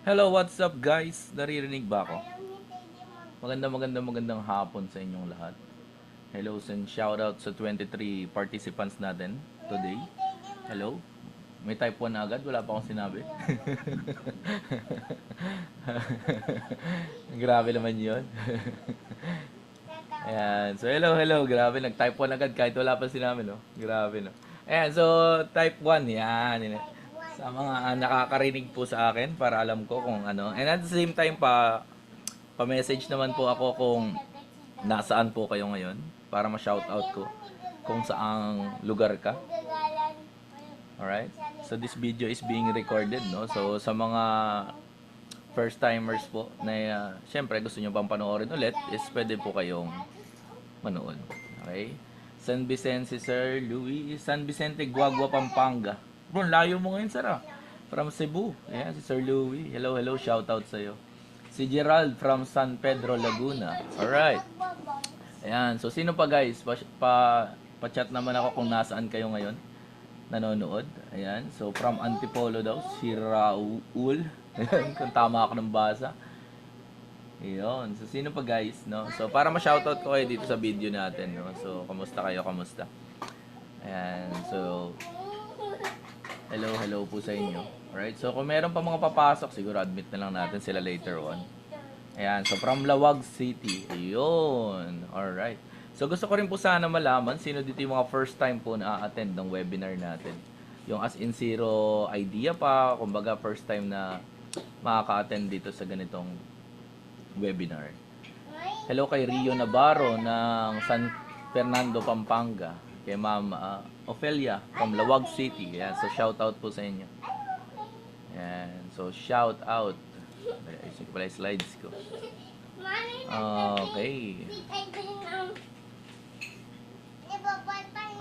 Hello, what's up guys? Naririnig ba ako? Magandang hapon sa inyong lahat. Hello and shout out sa 23 participants natin today. Hello. May type 1 na agad, wala pa akong sinabi. Grabe naman 'yon. Ayan. So hello. Grabe, nag-type 1 agad kahit wala pa sinabi, no? Grabe, no? Ayan, so type 1, yan. Sa mga nakakarinig po sa akin para alam ko kung ano. And at the same time pa-message naman po ako kung nasaan po kayo ngayon para ma-shoutout ko kung saang lugar ka. Alright? So this video is being recorded, no? So sa mga first timers po na syempre gusto nyo pang panoorin ulit is pwede po kayong manood. Okay? San Vicente, Sir Louis. San Vicente, Guagua, Pampanga. Bro, layo mo ngayon, Sir. From Cebu. Ayan, si Sir Louis. Hello. Shoutout sa'yo. Si Gerald from San Pedro, Laguna. Alright. Ayan. So, sino pa guys? Pa-chat naman ako kung nasaan kayo ngayon nanonood. Ayan. So, from Antipolo daw. Si Raul. Ayan, kung tama ako ng basa. Ayun. So, sino pa guys, no? So, para ma-shoutout ko kayo dito sa video natin, no? So, kamusta kayo? Kamusta? Ayan. So, hello po sa inyo. Alright. So, kung meron pa mga papasok, siguro admit na lang natin sila later on. Ayan. So, from Lawag City. Ayun. Alright. So, gusto ko rin po sana malaman sino dito yung mga first time po na attend ng webinar natin. Yung as in zero idea pa, kumbaga first time na makaka-attend dito sa ganitong webinar. Hello kay Rio Navarro ng San Fernando, Pampanga. Kay Ma'am Ofelia from Lawag City. Ayan, so shout out po sa inyo. Ayan, so shout out. Ayusin ko pala yung slides ko. Okay.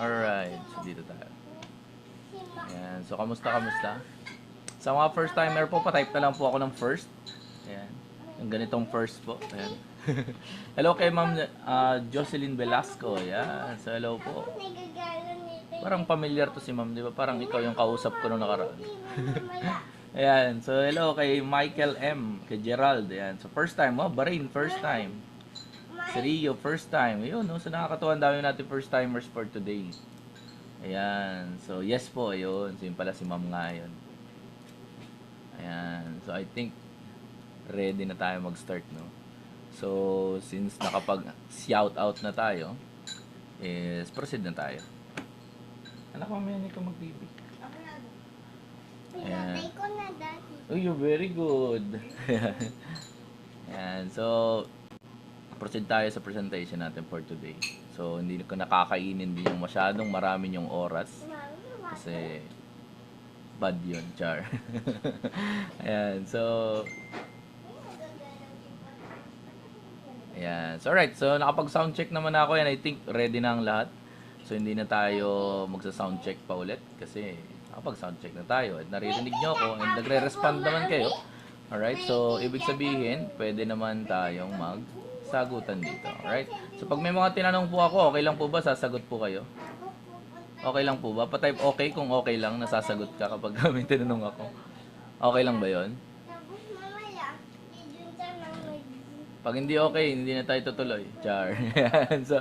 Alright, so dito tayo. Ayan, so kamusta? Sa mga first timer po, pa-type na lang po ako ng first. Ayan. Yung ganitong first po. Ayan. Hello kay Ma'am Jocelyn Velasco. Ayan. So, hello po. Parang familiar to si Ma'am, di ba? Parang ikaw yung kausap ko nung nakaraan. Ayan. So, hello kay Michael M. Kay Gerald. Ayan. So, first time. Oh, Bahrain, first time. Si Rio, first time. Ayun, no? So, nakakatuwa. Ang dami natin first timers for today. Ayan. So, yes po. Ayun. So, yun pala si Ma'am nga yun. Ayan. So, I think ready na tayo mag-start, no? So, since nakapag-shout out na tayo, is proceed na tayo. Anak, mamaya hindi ko mag-baby. Ayan. Oh, you're very good. Ayan. So, proceed tayo sa presentation natin for today. So, hindi ko nakakainin din yung masyadong marami yung oras. Kasi, bad yun, char. Ayan. So, ayan. So, alright. So, nakapag-sound check naman ako yan. I think ready na ang lahat. So, hindi na tayo magsa-sound check pa ulit. Kasi, nakapag-sound check na tayo. At naririnig nyo ako. And nagre-respond naman kayo. Alright. So, ibig sabihin, pwede naman tayong magsagutan dito. Alright. So, pag may mga tinanong po ako, okay lang po ba? Sasagot po kayo? Okay lang po ba? Pa-type okay kung okay lang. Nasasagot ka kapag may tinanong ako. Okay lang ba yon? Pag hindi okay, hindi na tayo tutuloy. Char. So,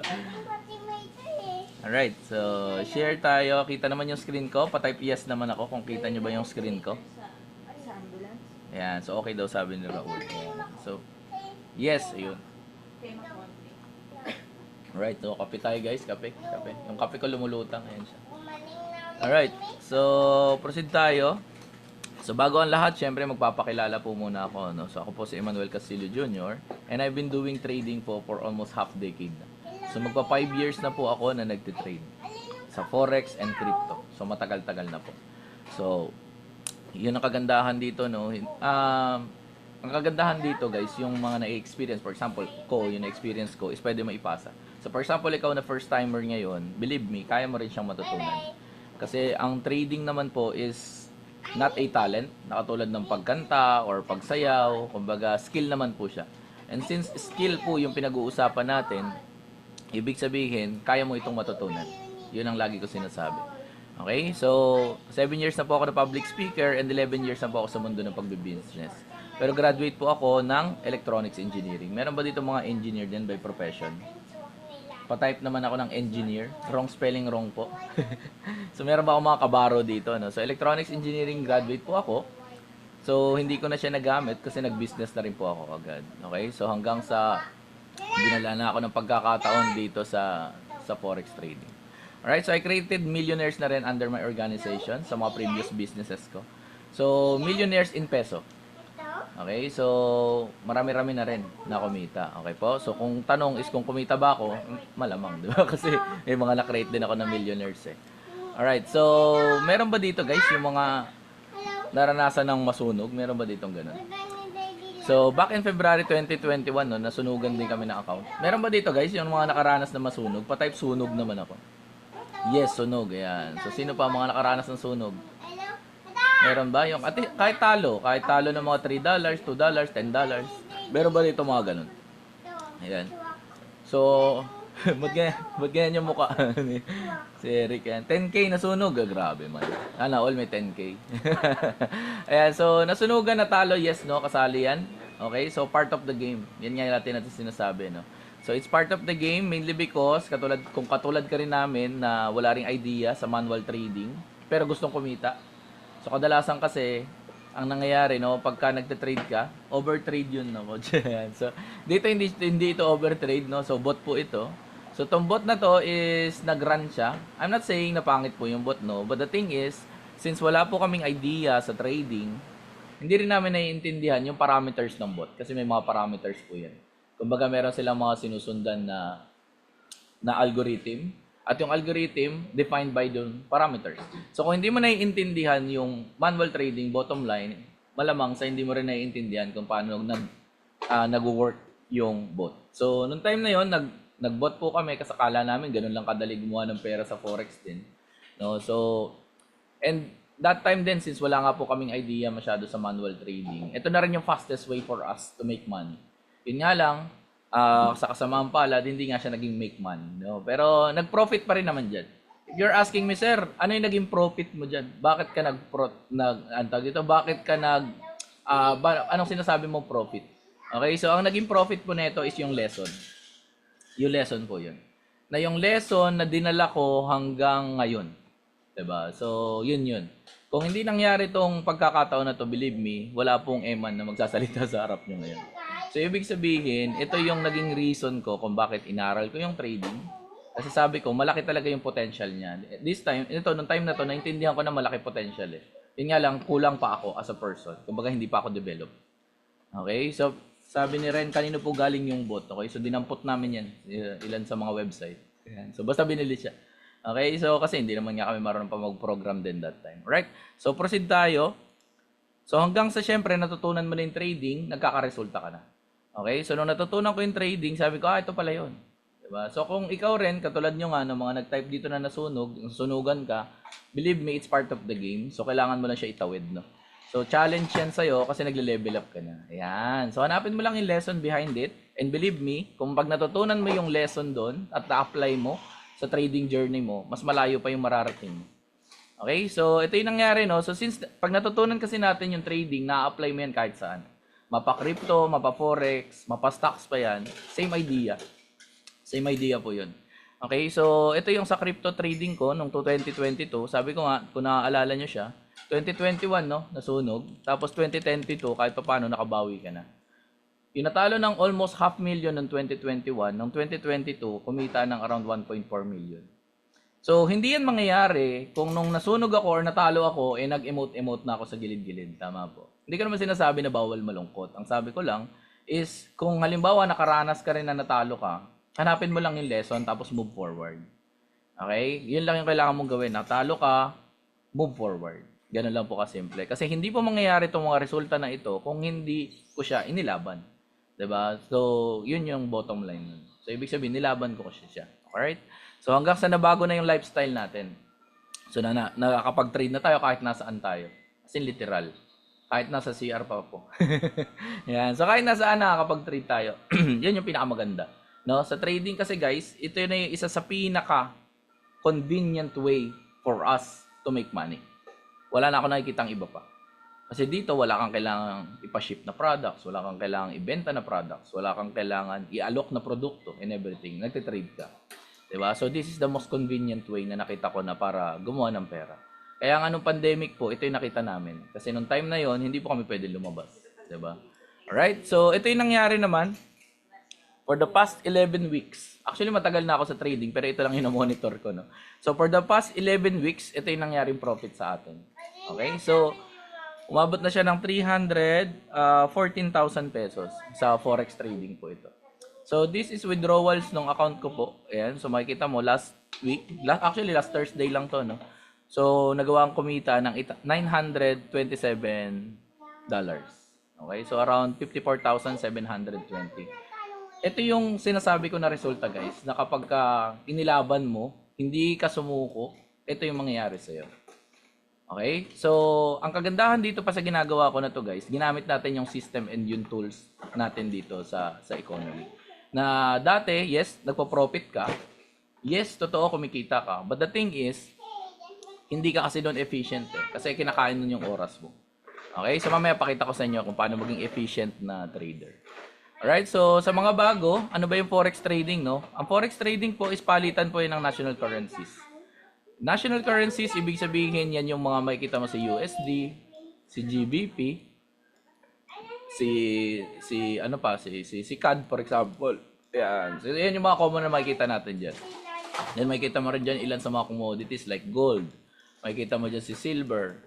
alright. So, share tayo. Kita naman yung screen ko. Pa-type yes naman ako kung kita nyo ba yung screen ko. Ayan. So, okay daw sabi ni Raul. Ayan. So, yes. Ayun. Alright. So, kape tayo guys. Kape. Yung kape ko lumulutang. Ayan siya. Alright. So, proceed tayo. So, bago ang lahat, syempre magpapakilala po muna ako. No? So, ako po si Emmanuel Castillo Jr. And I've been doing trading po for almost half decade na. So, magpa 5 years na po ako na nagtitrade sa Forex and Crypto. So, matagal-tagal na po. So, yun ang kagandahan dito, no? Ang kagandahan dito, guys, yung mga na-experience, for example, yung na-experience ko, is pwede maipasa. So, for example, ikaw na first timer ngayon, believe me, kaya mo rin siyang matutunan. Kasi, ang trading naman po is not a talent, na katulad ng pagkanta or pagsayaw, kumbaga skill naman po siya. And since skill po yung pinag-uusapan natin, ibig sabihin, kaya mo itong matutunan. Yun ang lagi ko sinasabi. Okay? So, 7 years na po ako na public speaker and 11 years na po ako sa mundo ng pagbibusiness. Pero graduate po ako ng electronics engineering. Meron ba dito mga engineer din by profession? Pa-type naman ako ng engineer. Wrong spelling, wrong po. So meron ba ako mga kabaro dito, no? So electronics engineering graduate po ako. So hindi ko na siya nagamit kasi nag-business na rin po ako agad. Okay? So hanggang sa dinala na ako ng pagkakataon dito sa forex trading. Alright, so I created millionaires na rin under my organization sa mga previous businesses ko. So millionaires in peso. Okay, so marami-rami na rin na kumita. Okay po? So kung tanong is kung kumita ba ako, malamang, di ba? Kasi may mga na-create din ako na millionaires eh. Alright, so meron ba dito guys yung mga naranasan ng masunog? Meron ba ditong ganun? So back in February 2021, no, nasunugan din kami ng account. Meron ba dito guys yung mga nakaranas na masunog? Pa-type sunog naman ako. Yes, sunog. Ayan. So sino pa mga nakaranas ng sunog? Meron ba? Yung kahit talo ng mga $3, $2, $10. Meron ba dito mga ganun? Ayan. So, ba't ganyan yung mukha? Si Eric yan. 10K nasunog. Grabe man. All may 10K. Ayan, so nasunugan, natalo, yes, no? Kasali yan. Okay, so part of the game. Yan nga natin sinasabi, no? So it's part of the game mainly because katulad ka rin namin na wala ring idea sa manual trading pero gustong kumita. So kadalasan kasi ang nangyayari, no, pagka nagte-trade ka, overtrade yun, no. So dito hindi ito overtrade, no. So bot po ito. So tong bot na to is nag-run siya. I'm not saying na pangit po yung bot, no, but the thing is since wala po kaming idea sa trading, hindi rin namin naiintindihan yung parameters ng bot kasi may mga parameters po yan. Kumbaga meron silang mga sinusundan na algorithm at yung algorithm defined by yung parameters. So kung hindi mo naiintindihan yung manual trading bottom line, malamang sa hindi mo rin naiintindihan kung paano nag-work yung bot. So nung time na yon nag-bot po kami kasi akala namin ganun lang kadali gumawa ng pera sa forex din. No, so and that time din since wala nga po kaming idea masyado sa manual trading, ito na rin yung fastest way for us to make money. Yun nga lang, sa kasamaan palad, hindi nga siya naging make money. No? Pero nag-profit pa rin naman dyan. If you're asking me, sir, ano yung naging profit mo dyan? Bakit ka anong sinasabi mo profit? Okay, so ang naging profit po nito is yung lesson. Yung lesson po yun. Na yung lesson na dinala ko hanggang ngayon. Diba? So, yun. Kung hindi nangyari tong pagkakataon na to, believe me, wala pong Eman na magsasalita sa harap nyo ngayon. So, ibig sabihin, ito yung naging reason ko kung bakit inaral ko yung trading. Kasi sabi ko, malaki talaga yung potential niya. This time, nung time na to, naintindihan ko na malaki potential eh. Yun nga lang, kulang pa ako as a person. Kumbaga, hindi pa ako develop. Okay? So, sabi ni Ren, kanino po galing yung bot? Okay? So, dinampot namin yan. Ilan sa mga website. So, basta binili siya. Okay? So, kasi hindi naman nga kami marunong pa mag-program din that time. Alright? So, proceed tayo. So, hanggang sa syempre, natutunan mo na yung trading, nagkakaresulta ka na. Okay? So, nung natutunan ko yung trading, sabi ko, ito pala yun. Diba? So, kung ikaw rin, katulad nyo nga, ng mga nag-type dito na sunugan ka, believe me, it's part of the game. So, kailangan mo lang siya itawid, no? So, challenge yan sa'yo kasi nagle-level up ka na. Ayan. So, hanapin mo lang yung lesson behind it. And believe me, kung pag natutunan mo yung lesson doon at na-apply mo sa trading journey mo, mas malayo pa yung mararating mo. Okay? So, ito yung nangyari, no? So, since pag natutunan kasi natin yung trading, na-apply mo yan kahit saan. Mapa-crypto, mapa-forex, mapa-stocks pa yan. Same idea. Same idea po yun. Okay, so ito yung sa crypto trading ko nung 2022. Sabi ko nga, kung naaalala nyo siya, 2021, no, nasunog. Tapos 2022, kahit pa paano, nakabawi ka na. Yung natalo ng almost 500,000 noong 2021, noong 2022, kumita ng around 1.4 million. So, hindi yan mangyayari kung nung nasunog ako or natalo ako, nag-emote-emote na ako sa gilid-gilid. Tama po. Hindi ko naman sinasabi na bawal malungkot. Ang sabi ko lang is, kung halimbawa nakaranas ka rin na natalo ka, hanapin mo lang yung lesson tapos move forward. Okay? Yun lang yung kailangan mong gawin. Natalo ka, move forward. Ganun lang po kasimple. Kasi hindi po mangyayari itong mga resulta na ito kung hindi ko siya inilaban. Diba? So, yun yung bottom line. So, ibig sabihin, nilaban ko kasi siya. Alright? So, hanggang sa nabago na yung lifestyle natin. So, nakakapag-trade na tayo kahit nasaan tayo. As in, literal. Kahit nasa CR pa po. Yan. So, kahit nasaan nakakapag-trade tayo. Yan yung pinakamaganda. No? Sa trading kasi guys, ito na yung isa sa pinaka-convenient way for us to make money. Wala na ako nakikitang iba pa. Kasi dito wala kang kailangang ipa-ship na products, wala kang kailangang ibenta na products, wala kang kailangan i-alok na produkto and everything. Nagte-trade ka. 'Di ba? So this is the most convenient way na nakita ko na para gumawa ng pera. Kaya nga nung pandemic po, ito yung nakita namin. Kasi nung time na yon, hindi po kami pwede lumabas, 'di ba? Alright? So ito yung nangyari naman for the past 11 weeks. Actually matagal na ako sa trading pero ito lang yung monitor ko, no. So for the past 11 weeks, ito yung nangyaring profit sa atin. Okay? So umabot na siya ng 314,000 pesos sa forex trading po ito. So this is withdrawals ng account ko po. Ayan, so makikita mo last week, actually last Thursday lang to, no. So nagawa ang kumita ng $927. Okay, so around 54,720. Ito yung sinasabi ko na resulta, guys, na kapag ka inilaban mo, hindi ka sumuko, ito yung mangyayari sa'yo. Okay? So, ang kagandahan dito pa sa ginagawa ko na to, guys, ginamit natin yung system and yung tools natin dito sa economy. Na dati, yes, nagpo-profit ka. Yes, totoo, kumikita ka. But the thing is, hindi ka kasi doon efficient eh. Kasi kinakain nun yung oras mo. Okay? So, mamaya pakita ko sa inyo kung paano maging efficient na trader. Alright? So, sa mga bago, ano ba yung forex trading, no? Ang forex trading po is palitan po yun ng national currencies. National currencies, ibig sabihin yan yung mga makikita mo si USD, si GBP, si CAD for example. Yan. So yan yung mga common na makikita natin diyan. Then makikita mo rin diyan ilan sa mga commodities like gold. Makikita mo diyan si silver.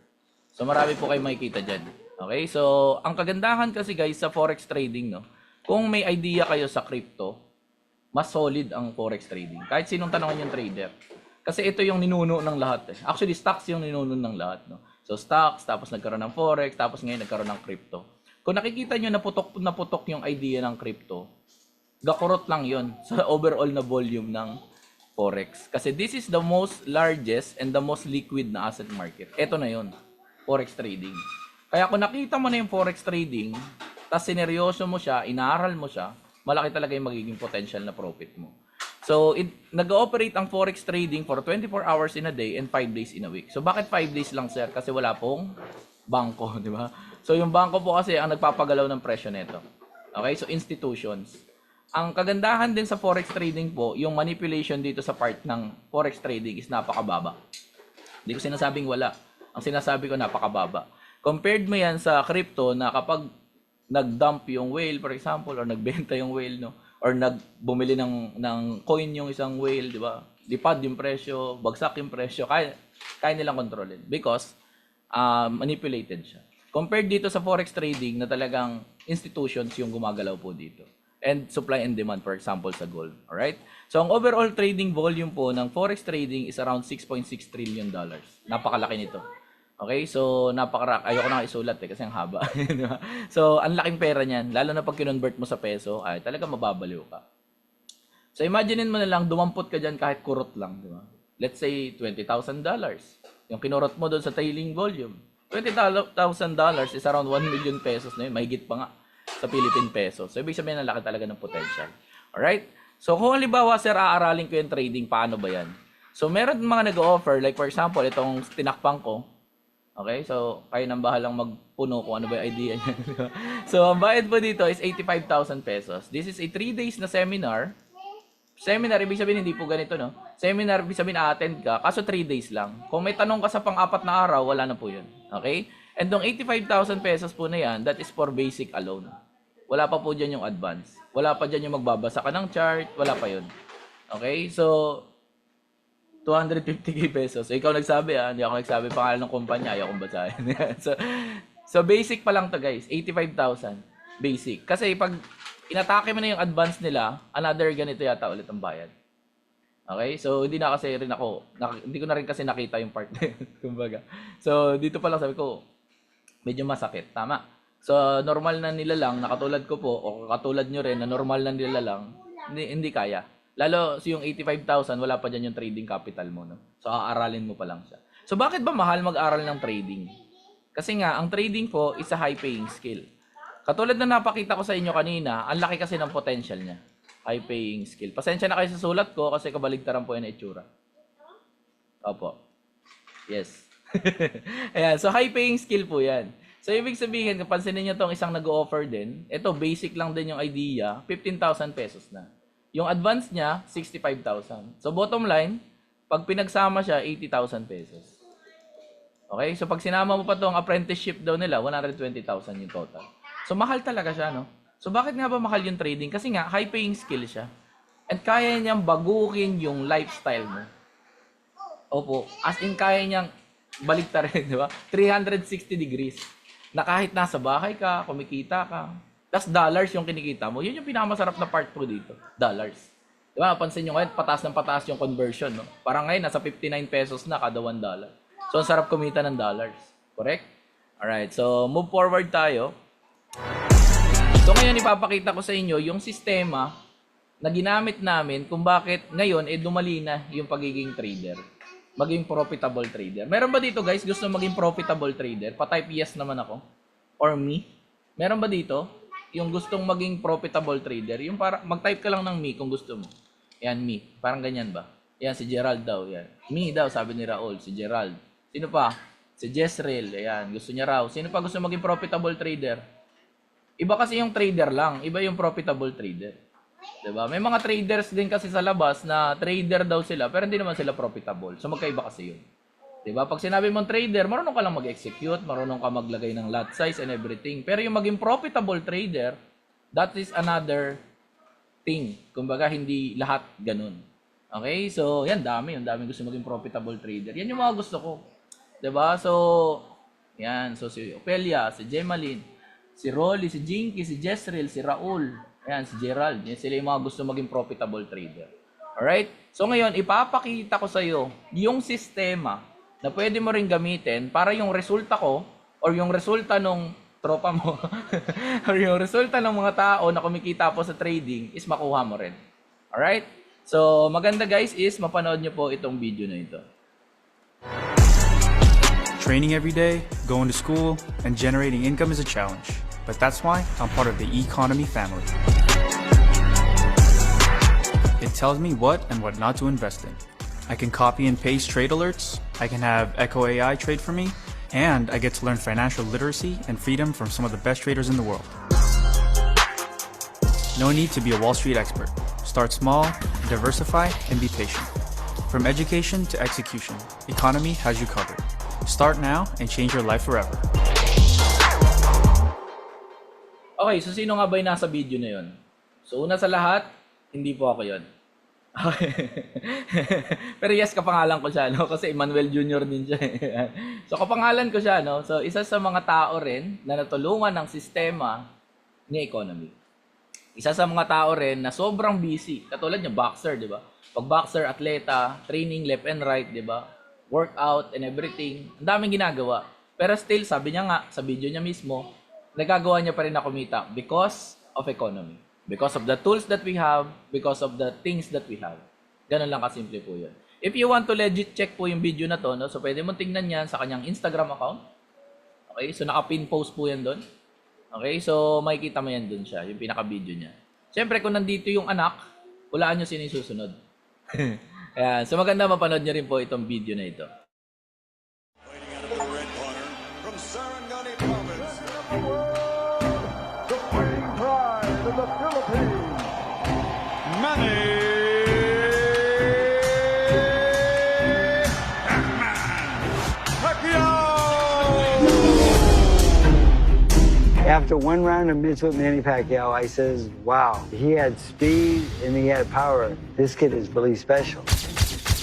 So marami po kayo makikita diyan. Okay? So ang kagandahan kasi guys sa forex trading, no. Kung may idea kayo sa crypto, mas solid ang forex trading. Kahit sinong tanongin yung trader. Kasi ito yung ninuno ng lahat eh. Actually, stocks yung ninuno ng lahat, no? So, stocks, tapos nagkaroon ng forex, tapos ngayon nagkaroon ng crypto. Kung nakikita nyo naputok yung idea ng crypto, gakurot lang yon sa overall na volume ng forex. Kasi this is the most largest and the most liquid na asset market. Ito na yon, forex trading. Kaya kung nakita mo na yung forex trading, tapos sineryoso mo siya, inaaral mo siya, malaki talaga yung magiging potential na profit mo. So, nag-ooperate ang forex trading for 24 hours in a day and 5 days in a week. So, bakit 5 days lang, sir? Kasi wala pong bangko, di ba? So, yung bangko po kasi ang nagpapagalaw ng presyo nito. Okay? So, institutions. Ang kagandahan din sa forex trading po, yung manipulation dito sa part ng forex trading is napakababa. Hindi ko sinasabing wala. Ang sinasabi ko napakababa. Compared mo yan sa crypto na kapag nag-dump yung whale, for example, or nagbenta yung whale, no? Or nagbumili ng coin yung isang whale, di ba? Lipad yung presyo, bagsak yung presyo, kaya nilang kontrolin because manipulated siya. Compared dito sa forex trading na talagang institutions yung gumagalaw po dito. And supply and demand, for example, sa gold. Alright? So, ang overall trading volume po ng forex trading is around $6.6 trillion. Napakalaki nito. Okay, so ayoko na isulat eh kasi ang haba. So, ang laking pera niyan, lalo na pag kinonvert mo sa peso, ay talaga mababaliw ka. So, imaginein mo na lang, dumampot ka dyan kahit kurot lang, di ba? Let's say, $20,000. Yung kinurot mo doon sa trailing volume. $20,000 is around 1 million pesos na yun, mahigit pa nga sa Philippine peso. So, ibig sabihin, ang laki talaga ng potential. Alright? So, kung halimbawa, sir, aaralin ko yung trading, paano ba yan? So, meron mga nag-offer, like for example, itong tinakpang ko. Okay, so kayo nang bahalang magpuno kung ano ba yung idea niya. So, ang bayad po dito is 85,000 pesos. This is a 3 days na seminar. Seminar, ibig sabihin hindi po ganito, no? Seminar, ibig sabihin a-attend ka, kaso 3 days lang. Kung may tanong ka sa pang-apat na araw, wala na po yun. Okay? And yung 85,000 pesos po na yan, that is for basic alone. Wala pa po dyan yung advance. Wala pa dyan yung magbabasa ka ng chart, wala pa yun. Okay? So, 250k pesos. So, ikaw nagsabi hindi ako nagsabi pangalan ng kumpanya, ayaw kong basahin. so basic pa lang to guys, 85,000 basic. Kasi pag inatake mo na yung advance nila, another ganito yata ulit ang bayad. Okay? So hindi na kasi rin ako, hindi ko na rin kasi nakita yung part na yun, kumbaga. So dito pa lang sabi ko, medyo masakit. Tama. So normal na nila lang, nakatulad ko po, o katulad nyo rin, na normal na nila lang, hindi kaya. Lalo yung 85,000, wala pa dyan yung trading capital mo, no? So, aaralin mo pa lang siya. So, bakit ba mahal mag-aral ng trading? Kasi nga, ang trading po is a high-paying skill. Katulad na napakita ko sa inyo kanina, ang laki kasi ng potential niya. High-paying skill. Pasensya na kayo sa sulat ko kasi kabaligtaran po yan na itsura. Opo. Yes. Ayan, so high-paying skill po yan. So, ibig sabihin, kapansinin nyo itong isang nag-offer din, ito, basic lang din yung idea, 15,000 pesos na. Yung advance niya, 65,000. So, bottom line, pag pinagsama siya, 80,000 pesos. Okay? So, pag sinama mo pa itong apprenticeship daw nila, 120,000 yung total. So, mahal talaga siya, no? So, bakit nga ba mahal yung trading? Kasi nga, high-paying skill siya. And kaya niyang baguhin yung lifestyle mo. Opo. As in, kaya niyang baliktarin, di ba? 360 degrees. Na kahit nasa bahay ka, kumikita ka, tas dollars yung kinikita mo, yun yung pinakamasarap na part po dito. Dollars. Di ba? Napansin nyo ngayon, pataas ng pataas yung conversion, no? Parang ngayon, nasa 59 pesos na kada $1. So, ang sarap kumita ng dollars. Correct? Alright, so move forward tayo. So, ngayon, ipapakita ko sa inyo yung sistema na ginamit namin kung bakit ngayon, dumali na yung pagiging trader. Maging profitable trader. Meron ba dito guys gusto maging profitable trader? Pa-type yes naman ako. Or me. Meron ba dito yung gustong maging profitable trader? Yung para mag-type ka lang ng me kung gusto mo. Yan me. Parang ganyan ba? Yan si Gerald daw. Yan. Me daw sabi ni Raul. Si Gerald. Sino pa? Si Jezreel. Ayan. Gusto niya raw. Sino pa gusto maging profitable trader? Iba kasi yung trader lang. Iba yung profitable trader. Diba? May mga traders din kasi sa labas na trader daw sila pero hindi naman sila profitable. So magkaiba kasi yun. Diba? Pag sinabi mong trader, marunong ka lang mag-execute, marunong ka maglagay ng lot size and everything. Pero yung maging profitable trader, that is another thing. Kumbaga hindi lahat ganun. Okay? So yan, yung dami gusto maging profitable trader. Yan yung mga gusto ko. Diba? So, yan. So si Opelia, si Gemaline, si Rolly, si Jinky, si Jezreel, si Raul, ayan, si Gerald. Yan sila yung mga gusto maging profitable trader. Alright? So ngayon, ipapakita ko sa iyo yung sistema na pwede mo rin gamitin para yung resulta ko or yung resulta ng tropa mo or yung resulta ng mga tao na kumikita po sa trading is makuha mo rin. Alright? So maganda guys is mapanood nyo po itong video na ito. Training every day, going to school, and generating income is a challenge. But that's why I'm part of the economy family. It tells me what and what not to invest in. I can copy and paste trade alerts, I can have Echo AI trade for me, and I get to learn financial literacy and freedom from some of the best traders in the world. No need to be a Wall Street expert. Start small, diversify, and be patient. From education to execution, Economy has you covered. Start now and change your life forever. Okay, so sino nga ba yung nasa video na yun? So una sa lahat, hindi po ako yun. Okay. Pero yes, kapangalan ko siya, no? Kasi Emmanuel Jr. din siya. So kapangalan ko siya, no? So isa sa mga tao rin na natulungan ng sistema ni economy. Isa sa mga tao rin na sobrang busy. Katulad niya, boxer, di ba? Pag boxer, atleta, training left and right, di ba? Workout and everything. Ang daming ginagawa. Pero still, sabi niya nga, sa video niya mismo, nagagawa niya pa rin na kumita because of economy. Because of the tools that we have, because of the things that we have. Ganun lang kasimple po yun. If you want to legit check po yung video na to, no? So pwede mo tingnan yan sa kanyang Instagram account. Okay, so naka-pin post po yan doon. Okay, so makikita mo yan doon siya, yung pinaka-video niya. Siyempre, kung nandito yung anak, hulaan nyo sino yung susunod. Ayan, so maganda mapanood nyo rin po itong video na ito. The Philippines, Manny Pacquiao. After one round of mitts with Manny Pacquiao, I says, wow, he had speed and he had power. This kid is really special.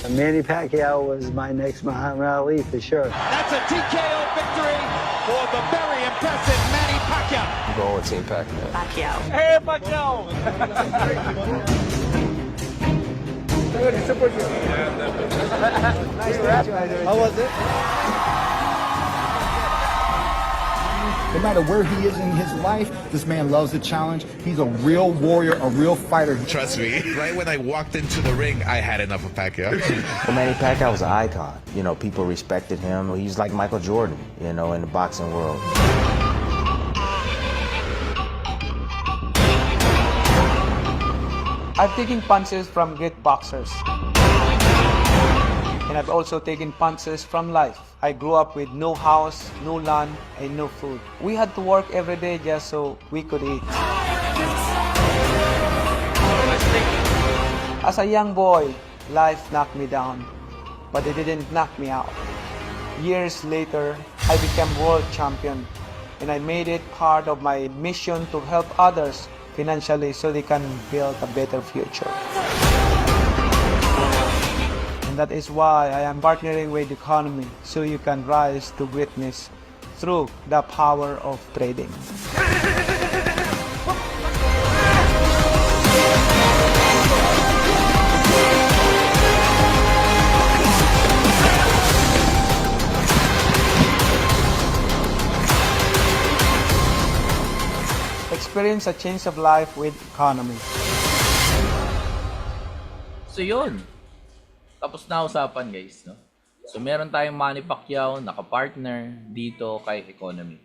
And Manny Pacquiao was my next Muhammad Ali for sure. That's a TKO victory for the very impressive Manny Pacquiao. I'm going with Team Pacquiao. Pacquiao. Hey, Pacquiao! Nice rap. How was it? No matter where he is in his life, this man loves the challenge. He's a real warrior, a real fighter. Trust me, right when I walked into the ring, I had enough of Pacquiao. Well, Manny Pacquiao was an icon. You know, people respected him. He's like Michael Jordan, you know, in the boxing world. I'm taking punches from great boxers. and I've also taken punches from life. I grew up with no house, no land, and no food. We had to work every day just so we could eat. As a young boy, life knocked me down, but it didn't knock me out. Years later, I became world champion, and I made it part of my mission to help others financially so they can build a better future. And that is why I am partnering with Economy so you can rise to greatness through the power of trading. Experience a change of life with Economy. So yun. Tapos na usapan guys, no? So meron tayong Manny Pacquiao naka-partner dito kay Economy.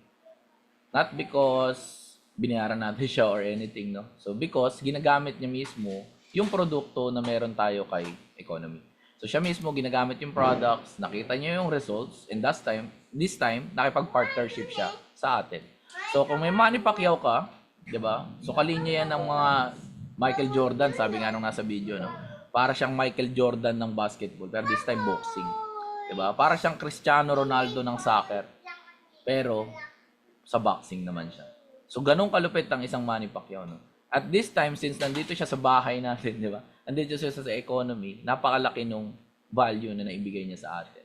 Not because binayaran natin siya or anything, no? So because ginagamit niya mismo yung produkto na meron tayo kay Economy. So siya mismo ginagamit yung products, nakita niya yung results, and this time nakipag-partnership siya sa atin. So kung may Manny Pacquiao ka, 'di ba? So kalinya yan ng mga Michael Jordan, sabi nga nung nasa video, no? Para siyang Michael Jordan ng basketball, pero this time boxing. 'Di ba? Para siyang Cristiano Ronaldo ng soccer. Pero sa boxing naman siya. So ganun kalupit ang isang Manny Pacquiao, no? At this time, since nandito siya sa bahay natin, 'di ba? Nandito siya sa Economy, napakalaki nung value na naibigay niya sa atin.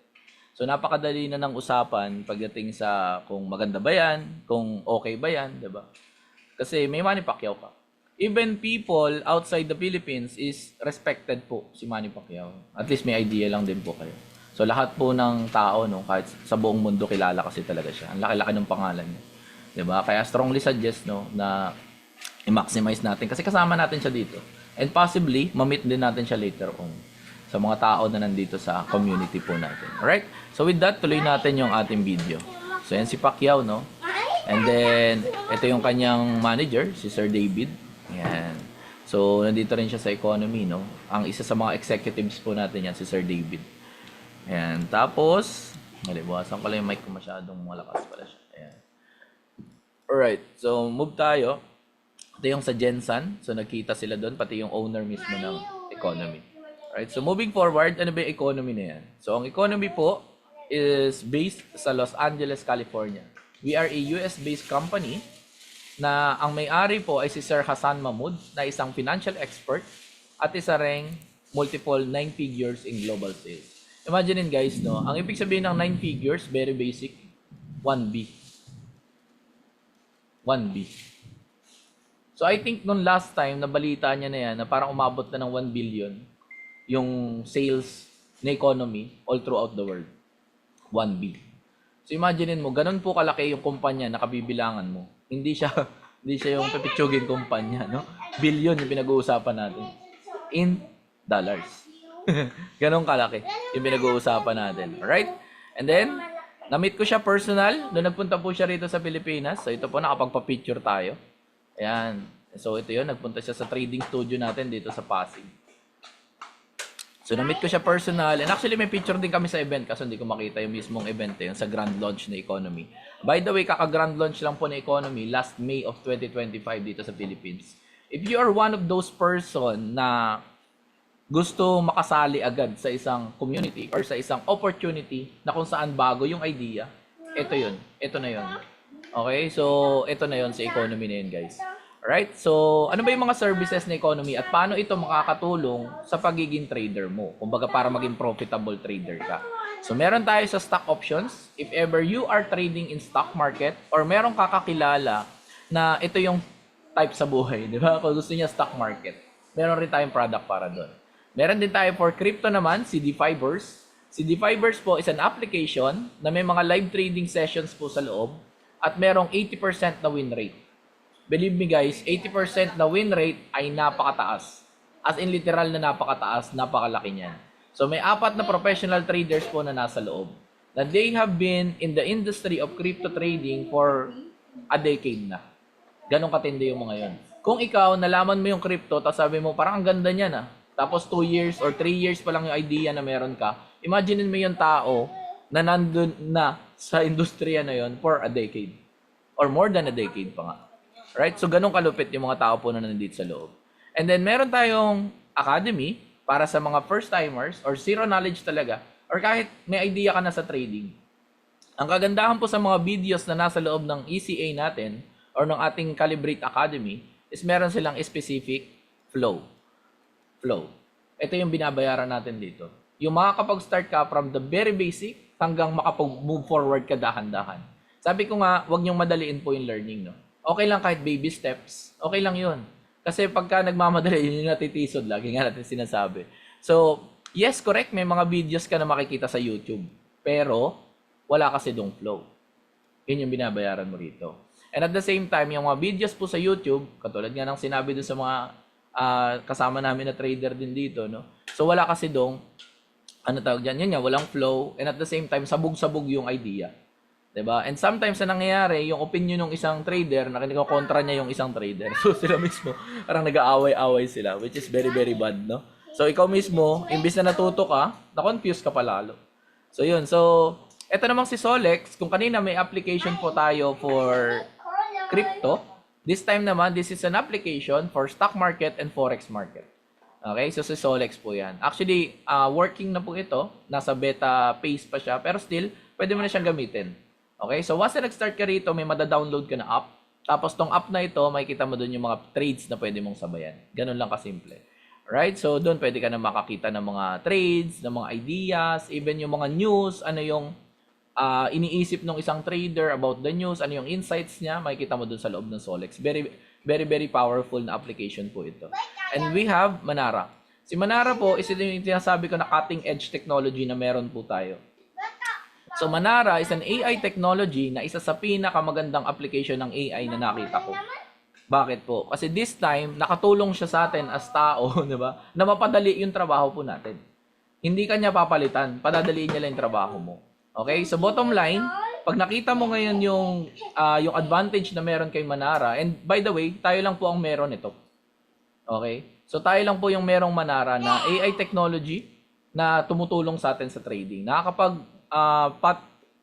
So napakadali na ng usapan pagdating sa kung maganda ba 'yan, kung okay ba 'yan, 'di ba? Kasi may Manny Pacquiao ka. Even people outside the Philippines is respected po si Manny Pacquiao. At least may idea lang din po kayo. So lahat po ng tao, no, kahit sa buong mundo kilala kasi talaga siya. Ang laki-laki ng pangalan niya. 'Di ba? Kaya strongly suggest, no, na i-maximize natin kasi kasama natin siya dito. And possibly ma-meet din natin siya later on sa mga tao na nandito sa community po natin. Alright? So with that, tuloy natin yung ating video. So yan si Pacquiao, no? And then, ito yung kanyang manager, si Sir David. Yan. So, nandito rin siya sa Economy, no? Ang isa sa mga executives po natin yan, si Sir David. Yan. Tapos, malibawasan ko lang yung mic ko masyadong malakas pala siya. Ayan. Alright. So, move tayo. Ito yung sa Gensan. So, nagkita sila doon, pati yung owner mismo ng Economy. Alright. So, moving forward, ano ba yung Economy na yan? So, ang Economy po is based sa Los Angeles, California. We are a US-based company na ang may-ari po ay si Sir Hassan Mahmood na isang financial expert at isa ring multiple 9 figures in global sales. Imagine guys, no? Ang ibig sabihin ng 9 figures, very basic, 1B. 1B. So I think nung last time na balita niya na yan na parang umabot na ng 1 billion yung sales na Economy all throughout the world. 1B. So imagine mo, ganun po kalaki yung kumpanya na kabibilangan mo. Hindi siya yung pipitsugin kumpanya, no? Billion yung pinag-uusapan natin. In dollars. Ganun kalaki yung pinag-uusapan natin. Alright? And then, na-meet ko siya personal. Doon nagpunta po siya rito sa Pilipinas. So ito po, nakapagpa-picture tayo. Ayan. So ito yun, nagpunta siya sa trading studio natin dito sa Pasig. So, na-meet ko siya personal. And actually, may picture din kami sa event kasi hindi ko makita yung mismong event yun sa grand launch na Economy. By the way, kaka-grand launch lang po na Economy last May of 2025 dito sa Philippines. If you are one of those person na gusto makasali agad sa isang community or sa isang opportunity na kung saan bago yung idea, ito yun. Ito na yun. Okay? So, ito na yun sa Economy na yun, guys. Alright? So, ano ba yung mga services na Economy at paano ito makakatulong sa pagiging trader mo? Kumbaga para maging profitable trader ka. So, meron tayo sa stock options. If ever you are trading in stock market or meron kakakilala na ito yung type sa buhay, di ba? Kung gusto niya stock market, meron rin tayong product para doon. Meron din tayo for crypto naman, si DeFibers. Si DeFibers po is an application na may mga live trading sessions po sa loob at merong 80% na win rate. Believe me guys, 80% na win rate ay napakataas. As in literal na napakataas, napakalaki niyan. So may 4 na professional traders po na nasa loob. Na they have been in the industry of crypto trading for a decade na. Ganon katindi yung mga yon. Kung ikaw, nalaman mo yung crypto, tapos sabi mo, parang ang ganda niya na. Tapos 2 years or 3 years pa lang yung idea na meron ka, Imagine mo yung tao na nandun na sa industriya na yon for a decade. Or more than a decade pa nga. Right? So, ganun kalupit yung mga tao po na nandito sa loob. And then, meron tayong academy para sa mga first-timers or zero knowledge talaga or kahit may idea ka na sa trading. Ang kagandahan po sa mga videos na nasa loob ng ECA natin or ng ating Calibrate Academy is meron silang specific flow. Ito yung binabayaran natin dito. Yung makakapag-start ka from the very basic hanggang makapag-move forward ka dahan-dahan. Sabi ko nga, huwag niyong madaliin po yung learning, no? Okay lang kahit baby steps. Okay lang yun. Kasi pagka nagmamadali, yun yung natitisod. Lagi nga natin sinasabi. So, yes, correct. May mga videos ka na makikita sa YouTube. Pero, wala kasi dong flow. Yun yung binabayaran mo rito. And at the same time, yung mga videos po sa YouTube, katulad nga ng sinabi dun sa mga kasama namin na trader din dito, no? So, wala kasi dong, ano tawag dyan? Yun nga, walang flow. And at the same time, sabog-sabog yung idea. 'Di ba? And sometimes na nangyayari, yung opinion ng isang trader, kontra niya yung isang trader. So sila mismo, parang nag-aaway-away sila, which is very, very bad, no? So ikaw mismo, imbis na natuto ka, na-confuse ka pa lalo. So yun. So, eto namang si Solex, kung kanina may application po tayo for crypto, this time naman, this is an application for stock market and forex market. Okay? So si Solex po yan. Actually, working na po ito. Nasa beta phase pa siya. Pero still, pwede mo na siyang gamitin. Okay, so once na nag-start ka rito, may mada-download ka na app. Tapos tong app na ito, makikita mo doon yung mga trades na pwede mong sabayan. Ganun lang kasimple. Alright, so doon pwede ka na makakita ng mga trades, ng mga ideas, even yung mga news, ano yung iniisip ng isang trader about the news, ano yung insights niya, makikita mo doon sa loob ng Solex. Very, very, very powerful na application po ito. And we have Manara. Si Manara po, isa din yung tinasabi ko na cutting edge technology na meron po tayo. So Manara is an AI technology na isa sa pinakamagandang application ng AI na nakita ko. Bakit po? Kasi this time, nakatulong siya sa atin as tao, di ba? Na mapadali yung trabaho po natin. Hindi kanya papalitan, padadaliin niya lang yung trabaho mo. Okay? So bottom line, pag nakita mo ngayon yung advantage na meron kay Manara, and by the way, tayo lang po ang meron ito. Okay? So tayo lang po yung merong Manara na AI technology na tumutulong sa atin sa trading.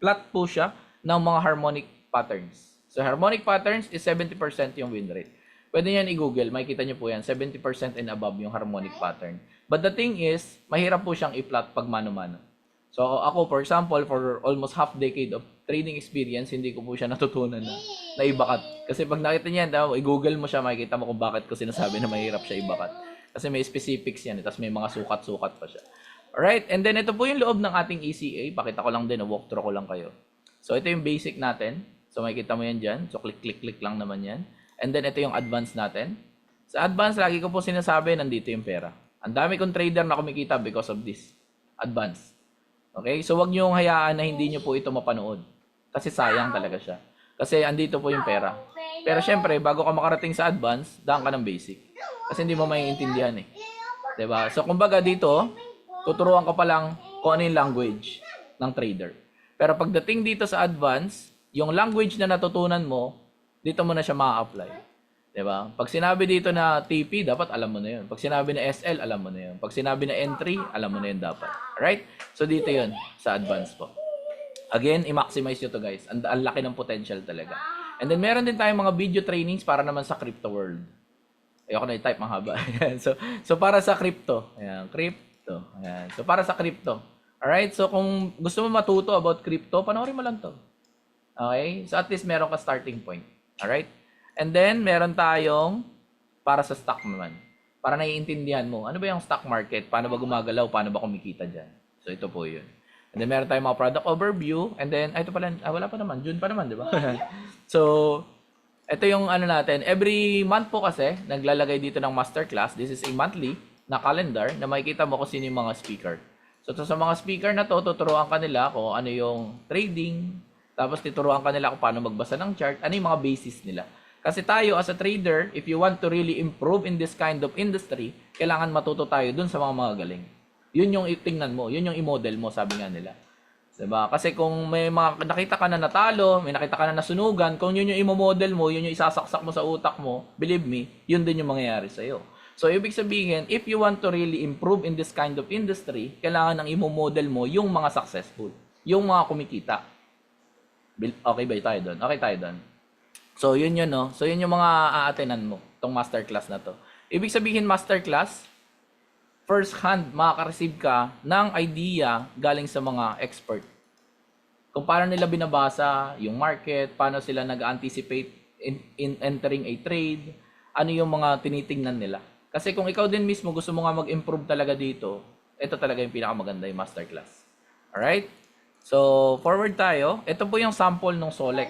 Plot po siya ng mga harmonic patterns. So, harmonic patterns is 70% yung win rate. Pwede yan i-google, makikita nyo po yan, 70% and above yung harmonic pattern. But the thing is, mahirap po siyang i-plot pag mano-mano. So, ako, for example, for almost half decade of trading experience, hindi ko po siya natutunan na ibakat. Kasi pag nakita niyan, i-google mo siya, makikita mo kung bakit ko sinasabi na mahirap siya ibakat. Kasi may specifics yan, tapos may mga sukat-sukat pa siya. Alright, and then ito po yung loob ng ating ECA. Pakita ko lang din, walkthrough ko lang kayo. So, ito yung basic natin. So, makikita mo yan dyan. So, click lang naman yan. And then, ito yung advanced natin. Sa advanced, lagi ko po sinasabi, nandito yung pera. Ang dami kong trader na kumikita because of this. Advanced. Okay? So, wag nyo hayaan na hindi nyo po ito mapanood. Kasi sayang talaga siya. Kasi, andito po yung pera. Pero, syempre, bago ka makarating sa advanced, daan ka ng basic. Kasi hindi mo maiintindihan eh. Diba? So, kumbaga dito, tuturuan ko pa lang kung ano yung language ng trader. Pero pagdating dito sa advance, yung language na natutunan mo, dito mo na siya ma-apply. Diba? Pag sinabi dito na TP, dapat alam mo na yun. Pag sinabi na SL, alam mo na yun. Pag sinabi na entry, alam mo na yun dapat. Alright? So dito yun, sa advance po. Again, i-maximize nyo to guys. Ang laki ng potential talaga. And then meron din tayong mga video trainings para naman sa crypto world. Ayoko na i-type mahaba. so para sa crypto. Ayan, crypto. Ayan. So, para sa crypto. Alright? So, kung gusto mo matuto about crypto, panoorin mo lang to. Okay? So, at least meron ka starting point. Alright? And then, meron tayong para sa stock naman. Para naiintindihan mo, ano ba yung stock market? Paano ba gumagalaw? Paano ba kumikita dyan? So, ito po yun. And then, meron tayong mga product overview. And then, ito pala, wala pa naman. June pa naman, di ba? So, ito yung ano natin. Every month po kasi, naglalagay dito ng masterclass. This is a monthly na calendar na makikita mo kung sino yung mga speaker. So, sa mga speaker na to, tuturuan ka nila kung ano yung trading, tapos tuturuan ka nila kung paano magbasa ng chart, ano yung mga basis nila. Kasi tayo as a trader, if you want to really improve in this kind of industry, kailangan matuto tayo dun sa mga magaling. Yun yung itingnan mo, yun yung i-model mo, sabi nga nila. Diba? Kasi kung may mga nakita ka na natalo, may nakita ka na nasunugan, kung yun yung i-model mo, yun yung isasaksak mo sa utak mo, believe me, yun din yung mangyayari sa'yo. So, ibig sabihin, if you want to really improve in this kind of industry, kailangan nang imo-model mo yung mga successful, yung mga kumikita. Okay ba tayo doon? Okay tayo doon. So, yun yun, no? So, yun yung mga a-attenan mo, itong masterclass na to. Ibig sabihin, masterclass, first hand, makaka-receive ka ng idea galing sa mga expert. Kung paano nila binabasa yung market, paano sila nag-anticipate in entering a trade, ano yung mga tinitingnan nila. Kasi kung ikaw din mismo gusto mo nga mag-improve talaga dito, ito talaga yung pinakamaganda yung masterclass. Alright? So, forward tayo. Ito po yung sample ng Solex.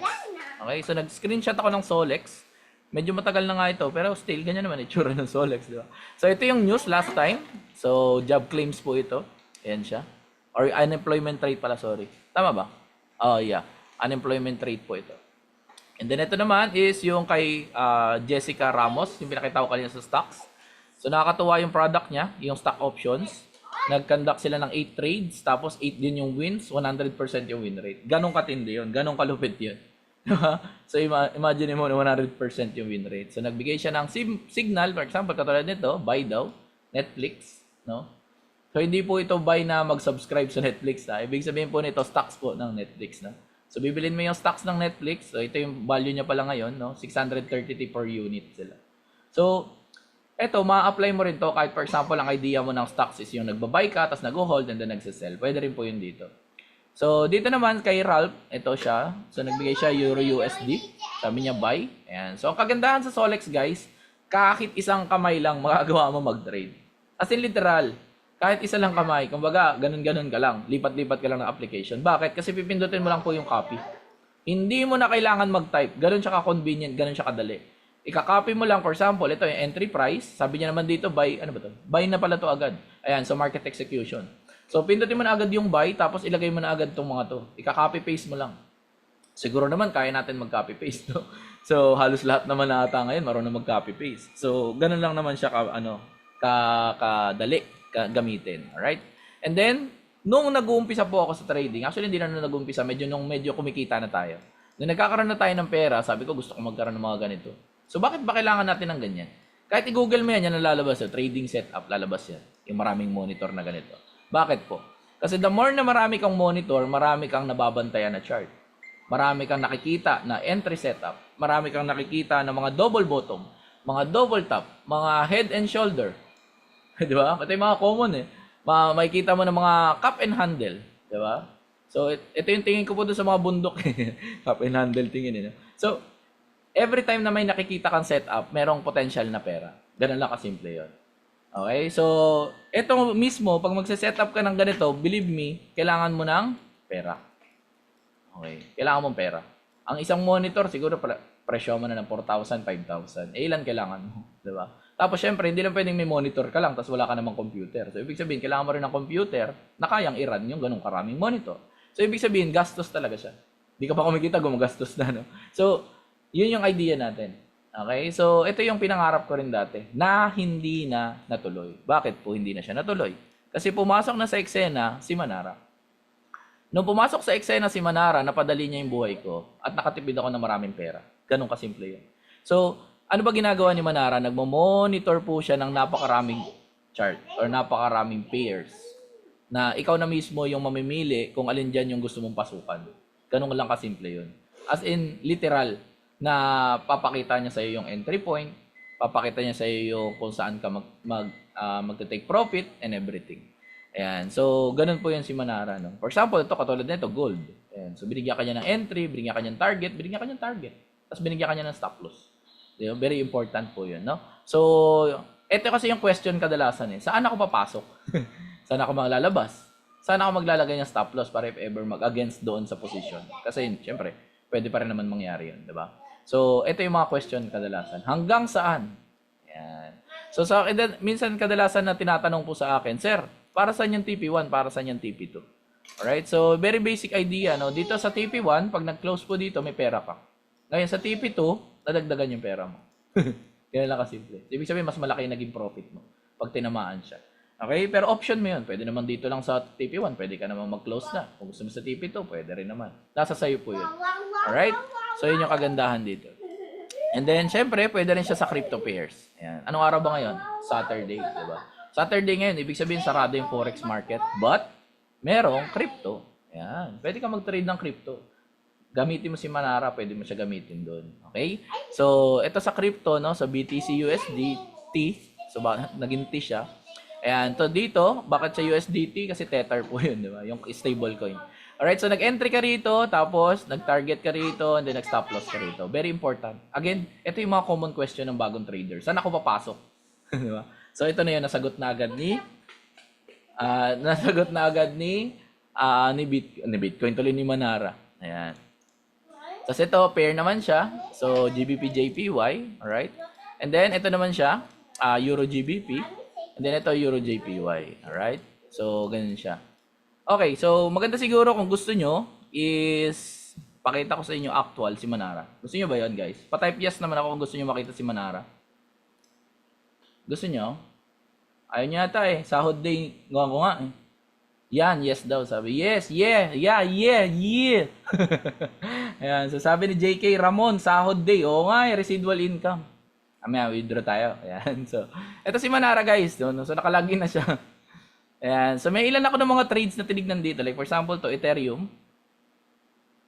Okay? So, nag-screenshot ako ng Solex. Medyo matagal na nga ito, pero still, ganyan naman itsura ng Solex, di ba? So, ito yung news last time. So, job claims po ito. Ayan siya. Or unemployment rate pala, sorry. Tama ba? Oh, yeah. Unemployment rate po ito. And then, ito naman is yung kay Jessica Ramos, yung pinakita ko kanina sa stocks. So, nakakatuwa yung product niya, yung stock options. Nag-conduct sila ng 8 trades, tapos 8 din yung wins, 100% yung win rate. Ganong katindi yun, ganong kalupit yun. So, imagine mo na 100% yung win rate. So, nagbigay siya ng signal, for example, katulad nito, buy daw, Netflix, no? So, hindi po ito buy na mag-subscribe sa Netflix, ha? Ibig sabihin po nito, stocks po ng Netflix, no? So, bibilin mo yung stocks ng Netflix. So, ito yung value niya pala ngayon, no? 630 per unit sila. So, eto, ma-apply mo rin to kahit for example, ang idea mo ng stocks is yung nagbabuy ka, tapos nag-hold, and then nagsisell. Pwede rin po yun dito. So, dito naman kay Ralph, ito siya. So, nagbigay siya Euro USD. Sabi niya buy. Ayan. So, ang kagandahan sa Solex, guys, kahit isang kamay lang magagawa mo mag-trade. As in literal, kahit isa lang kamay, kumbaga, ganun-ganun ka lang. Lipat-lipat ka lang ng application. Bakit? Kasi pipindutin mo lang po yung copy. Hindi mo na kailangan mag-type. Ganun siya ka-convenient, ganun siya kadali. Ika-copy mo lang, for example, ito yung entry price. Sabi niya naman dito, buy, ano ba to? Buy na pala to agad. Ayan, so market execution. So, pindutin mo na agad yung buy, tapos ilagay mo na agad itong mga to. Ika-copy-paste mo lang. Siguro naman, kaya natin mag-copy-paste, no? So, halos lahat naman na ata ngayon, marunong mag-copy-paste. So, ganun lang naman siya kadali gamitin. Alright? And then, nung nag-uumpisa po ako sa trading, actually hindi na nag-uumpisa, medyo kumikita na tayo. Nung nagkakaroon na tayo ng pera, sabi ko gusto ko magkaroon ng mga ganito. So, bakit ba kailangan natin ng ganyan? Kahit i-google mo yan nalalabas yun. Trading setup, lalabas yan. Yung maraming monitor na ganito. Bakit po? Kasi the more na marami kang monitor, marami kang nababantayan na chart. Marami kang nakikita na entry setup. Marami kang nakikita na mga double bottom, mga double top, mga head and shoulder. Di ba? Pati mga common eh. Makikita mo ng mga cup and handle. Di ba? So, ito yung tingin ko po doon sa mga bundok. Cup and handle tingin eh. So, every time na may nakikita kang setup, merong potential na pera. Ganun lang kasimple yun. Okay? So, ito mismo, pag magse-setup ka ng ganito, believe me, kailangan mo ng pera. Okay? Kailangan mong pera. Ang isang monitor, siguro presyo mo na ng 4,000, 5,000. Ilan kailangan mo? Diba? Tapos, syempre, hindi lang pwedeng may monitor ka lang, tapos wala ka namang computer. So, ibig sabihin, kailangan mo rin ng computer na kayang i-run yung ganung karaming monitor. So, ibig sabihin, gastos talaga siya. Hindi ka pa kumikita, gumagastos na, no? So, yun yung idea natin. Okay? So, ito yung pinangarap ko rin dati na hindi na natuloy. Bakit po hindi na siya natuloy? Kasi pumasok na sa eksena si Manara. Nung pumasok sa eksena si Manara, napadali niya yung buhay ko at nakatipid ako ng maraming pera. Ganun kasimple yun. So, ano ba ginagawa ni Manara? Nagmo-monitor po siya ng napakaraming chart or napakaraming pairs na ikaw na mismo yung mamimili kung alin dyan yung gusto mong pasukan. Ganun lang kasimple yun. As in, literal, na papakita niya sa iyo yung entry point, papakita niya sa iyo yung kung saan ka magte-take profit and everything. Ayan. So, ganun po yan si Manara. No? For example, ito katulad nito, gold. Ayan. So, binigyan ka niya ng entry, binigyan ka niya ng target, binigyan ka niya ng target. Tapos binigyan ka niya ng stop loss. Very important po yun. No? So, ito kasi yung question kadalasan. Saan ako papasok? Saan ako maglalabas? Saan ako maglalagay ng stop loss para if ever mag-against doon sa position? Kasi, syempre, pwede pa rin naman mangyari yun. Diba? So, ito yung mga question kadalasan. Hanggang saan? Yan. So, sa akin, minsan kadalasan na tinatanong po sa akin, Sir, para saan yung TP1? Para saan yung TP2? Alright? So, very basic idea. No? Dito sa TP1, pag nag-close po dito, may pera ka. Ngayon, sa TP2, nadagdagan yung pera mo. Yan lang kasimple. Ibig sabihin, mas malaki yung naging profit mo pag tinamaan siya. Okay? Pero option mo yun. Pwede naman dito lang sa TP1. Pwede ka naman mag-close na. Kung gusto mo sa TP2, pwede rin naman. Nasa sayo po yun. Alright? So, yun yung kagandahan dito. And then, syempre, pwede rin siya sa crypto pairs. Ayan. Anong araw ba ngayon? Saturday, di ba? Saturday ngayon, ibig sabihin sarado yung forex market, but merong crypto. Ayan. Pwede ka mag-trade ng crypto. Gamitin mo si Manara, pwede mo siya gamitin doon. Okay? So, ito sa crypto, no? Sa BTC USDT. So, naging T siya. Ayan. So, dito, bakit sa USDT? Kasi Tether po yun, di ba? Yung stable coin. Alright, so nag-entry ka rito, tapos nag-target ka rito, and then nag-stop loss ka rito. Very important. Again, ito yung mga common question ng bagong trader. Saan ako papasok? Di ba? So, ito na yun, nasagot na agad ni Bitcoin, tuloy ni Manara. Ayan. Tapos ito, pair naman siya. So, GBP JPY. Alright. And then, ito naman siya, Euro GBP. And then, ito, Euro JPY. Alright. So, ganun siya. Okay, so maganda siguro kung gusto nyo is pakita ko sa inyo actual si Manara. Gusto nyo ba yun, guys? Pa-type yes naman ako kung gusto nyo makita si Manara. Gusto nyo? Ayaw nyo yata eh. Sahod day. Gawa ko nga eh. Yan, yes daw. Sabi, yes, yeah. Ayan, so sabi ni JK Ramon, sahod day. Oo nga eh, residual income. Amaya, withdraw tayo. Ayan, so. Ito si Manara, guys. So, nakalagin na siya. Ayan. So, may ilan ako ng mga trades na tinignan dito. Like, for example, to Ethereum.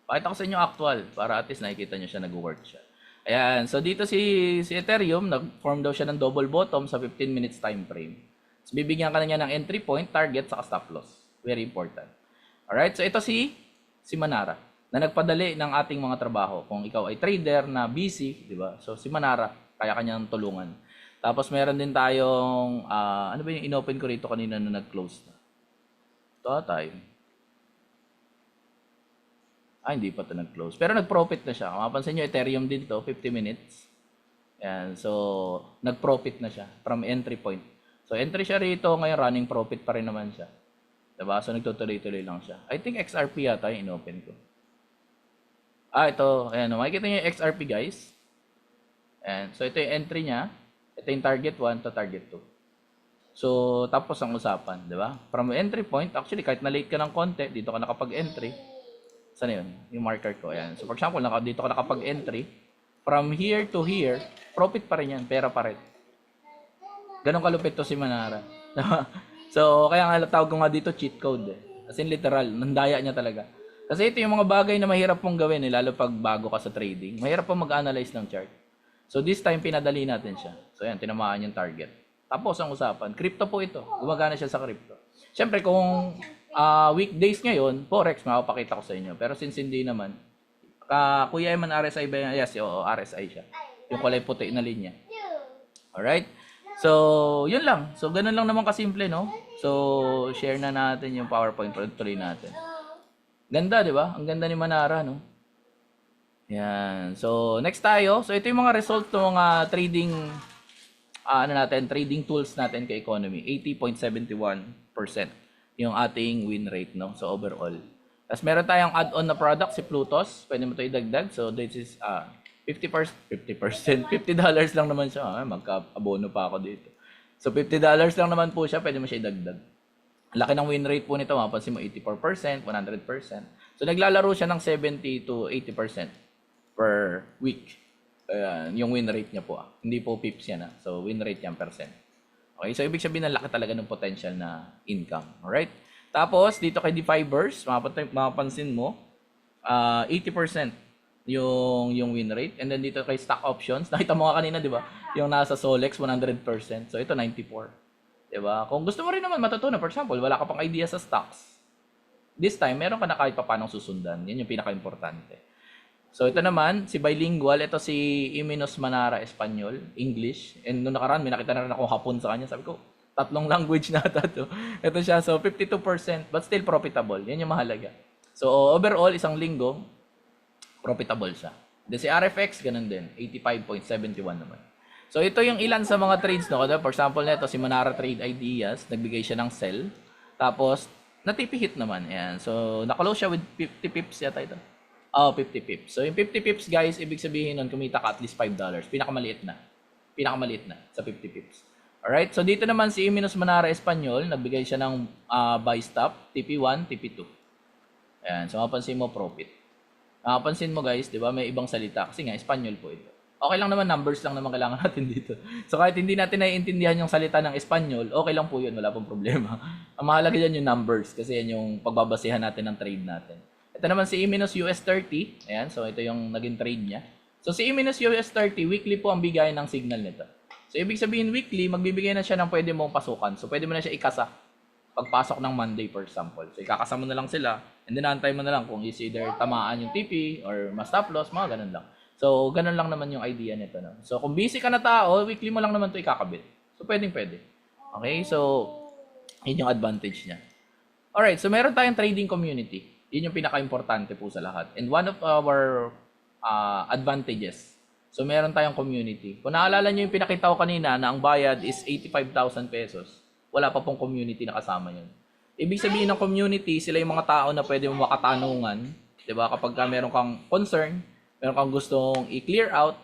Pakita ko sa inyo actual para at least nakikita nyo siya, nag-work siya. Ayan. So, dito si Ethereum, nag-form daw siya ng double bottom sa 15 minutes time frame. So, bibigyan ka na niya ng entry point, target, saka stop loss. Very important. Alright. So, ito si Manara na nagpadali ng ating mga trabaho. Kung ikaw ay trader na busy, di ba? So, si Manara, kaya kanyang tulungan. Tapos meron din tayong, ano ba yung inopen ko rito kanina na nag-close na? Ito tayo. Hindi pa ito nag-close. Pero nag-profit na siya. Mapansin nyo, Ethereum din to 50 minutes. Ayan, so, nag-profit na siya from entry point. So, entry siya rito, ngayon running profit pa rin naman siya. Diba? So, nagtutuloy-tuloy lang siya. I think XRP yata yung inopen ko. Ito. Ayan, makikita nyo yung XRP, guys. Ayan, so, ito yung entry niya. Ito yung target 1 to target 2. So, tapos ang usapan, di ba? From entry point, actually, kahit na-late ka ng konti, dito ka nakapag-entry. Saan yun? Yung marker ko. Ayan. So, for example, dito ka nakapag-entry. From here to here, profit pa rin yan. Pera pa rin. Ganon kalupit to si Manara. So, kaya nga tawag ko nga dito cheat code. As in, literal. Nandaya niya talaga. Kasi ito yung mga bagay na mahirap pong gawin, lalo pag bago ka sa trading. Mahirap pong mag-analyze ng chart. So, this time, pinadali natin siya. So, yan, tinamaan yung target. Tapos, ang usapan, crypto po ito. Gumagana siya sa crypto. Siyempre, kung weekdays ngayon, forex, makapakita ko sa inyo. Pero since hindi naman, Kuya Eman RSI ba yan? Yes, oo, RSI siya. Yung kulay puti na linya. Alright? So, yun lang. So, ganun lang naman kasimple, no? So, share na natin yung PowerPoint. Tuloy natin. Ganda, di ba? Ang ganda ni Manara, no? Yan. So, next tayo. So, ito yung mga result ng mga trading trading tools natin kay economy. 80.71% yung ating win rate, no? So, overall. Tapos, meron tayong add-on na product, si Plutos. Pwede mo ito idagdag. So, this is 50%. $50 lang naman siya. Magka-abono pa ako dito. So, $50 lang naman po siya. Pwede mo siya idagdag. Laki ng win rate po nito. Mapansin mo, 84%, 100%. So, naglalaro siya ng 70 to 80%. Per week. Yung win rate niya po. Hindi po pips yan. So, win rate yan percent. Okay? So, ibig sabihin na laki talaga ng potential na income. Alright? Tapos, dito kay DeFi Burst, mapapansin mo, 80% yung win rate. And then dito kay stock options, nakita mo nga kanina, di ba? Yung nasa Solex, 100%. So, ito 94%. Di ba? Kung gusto mo rin naman matutunan, for example, wala ka pang idea sa stocks. This time, meron ka na kahit pa paano susundan. Yan yung pinaka-importante. So, ito naman, si bilingual. Ito si Iminos Manara, Espanyol, English. And noong nakaraan, may nakita na rin ako hapon sa kanya. Sabi ko, 3 language na ito. Ito siya. So, 52%, but still profitable. Yan yung mahalaga. So, overall, isang linggo, profitable siya. Then si RFX, ganun din. 85.71 naman. So, ito yung ilan sa mga trades, no? For example, nito si Manara Trade Ideas. Nagbigay siya ng sell. Tapos, na-TP hit naman. Ayan. So, nakalose siya with 50 pips yata ito. 50 pips. So, yung 50 pips, guys, ibig sabihin nun, kumita ka at least $5. Pinakamaliit na. Pinakamaliit na sa 50 pips. Alright? So, dito naman si Iminos Manara Espanyol, nagbigay siya ng buy stop, TP1, TP2. Ayan. So, mapansin mo, profit. Mapansin mo, guys, di ba, may ibang salita. Kasi nga, Espanyol po ito. Okay lang naman, numbers lang naman kailangan natin dito. So kahit hindi natin naiintindihan yung salita ng Espanyol, okay lang po yun, wala pong problema. Ang mahalaga dyan yung numbers kasi yan yung pagbabasehan natin ng trade natin. Ito naman si E-US 30. Ayan, so ito yung naging trade niya. So si E-US 30, weekly po ang bigay ng signal nito. So ibig sabihin weekly, magbibigay na siya ng pwede mong pasukan. So pwede mo na siya ikasa pagpasok ng Monday, for example. So ikakasa mo na lang sila and then antay mo na lang kung is either tamaan yung TP or mas stop loss, mga ganun lang. So ganun lang naman yung idea nito. No? So kung busy ka na tao, weekly mo lang naman ito ikakabit. So pwede. Okay, so yun yung advantage niya. Alright, so meron tayong trading community. Yun yung pinaka-importante po sa lahat. And one of our advantages. So meron tayong community. Kung naalala nyo yung pinakita ko kanina na ang bayad is 85,000 pesos, wala pa pong community na kasama yun. Ibig sabihin ng community, sila yung mga tao na pwede mo makatanungan. Diba? Kapag meron kang concern, meron kang gustong i-clear out,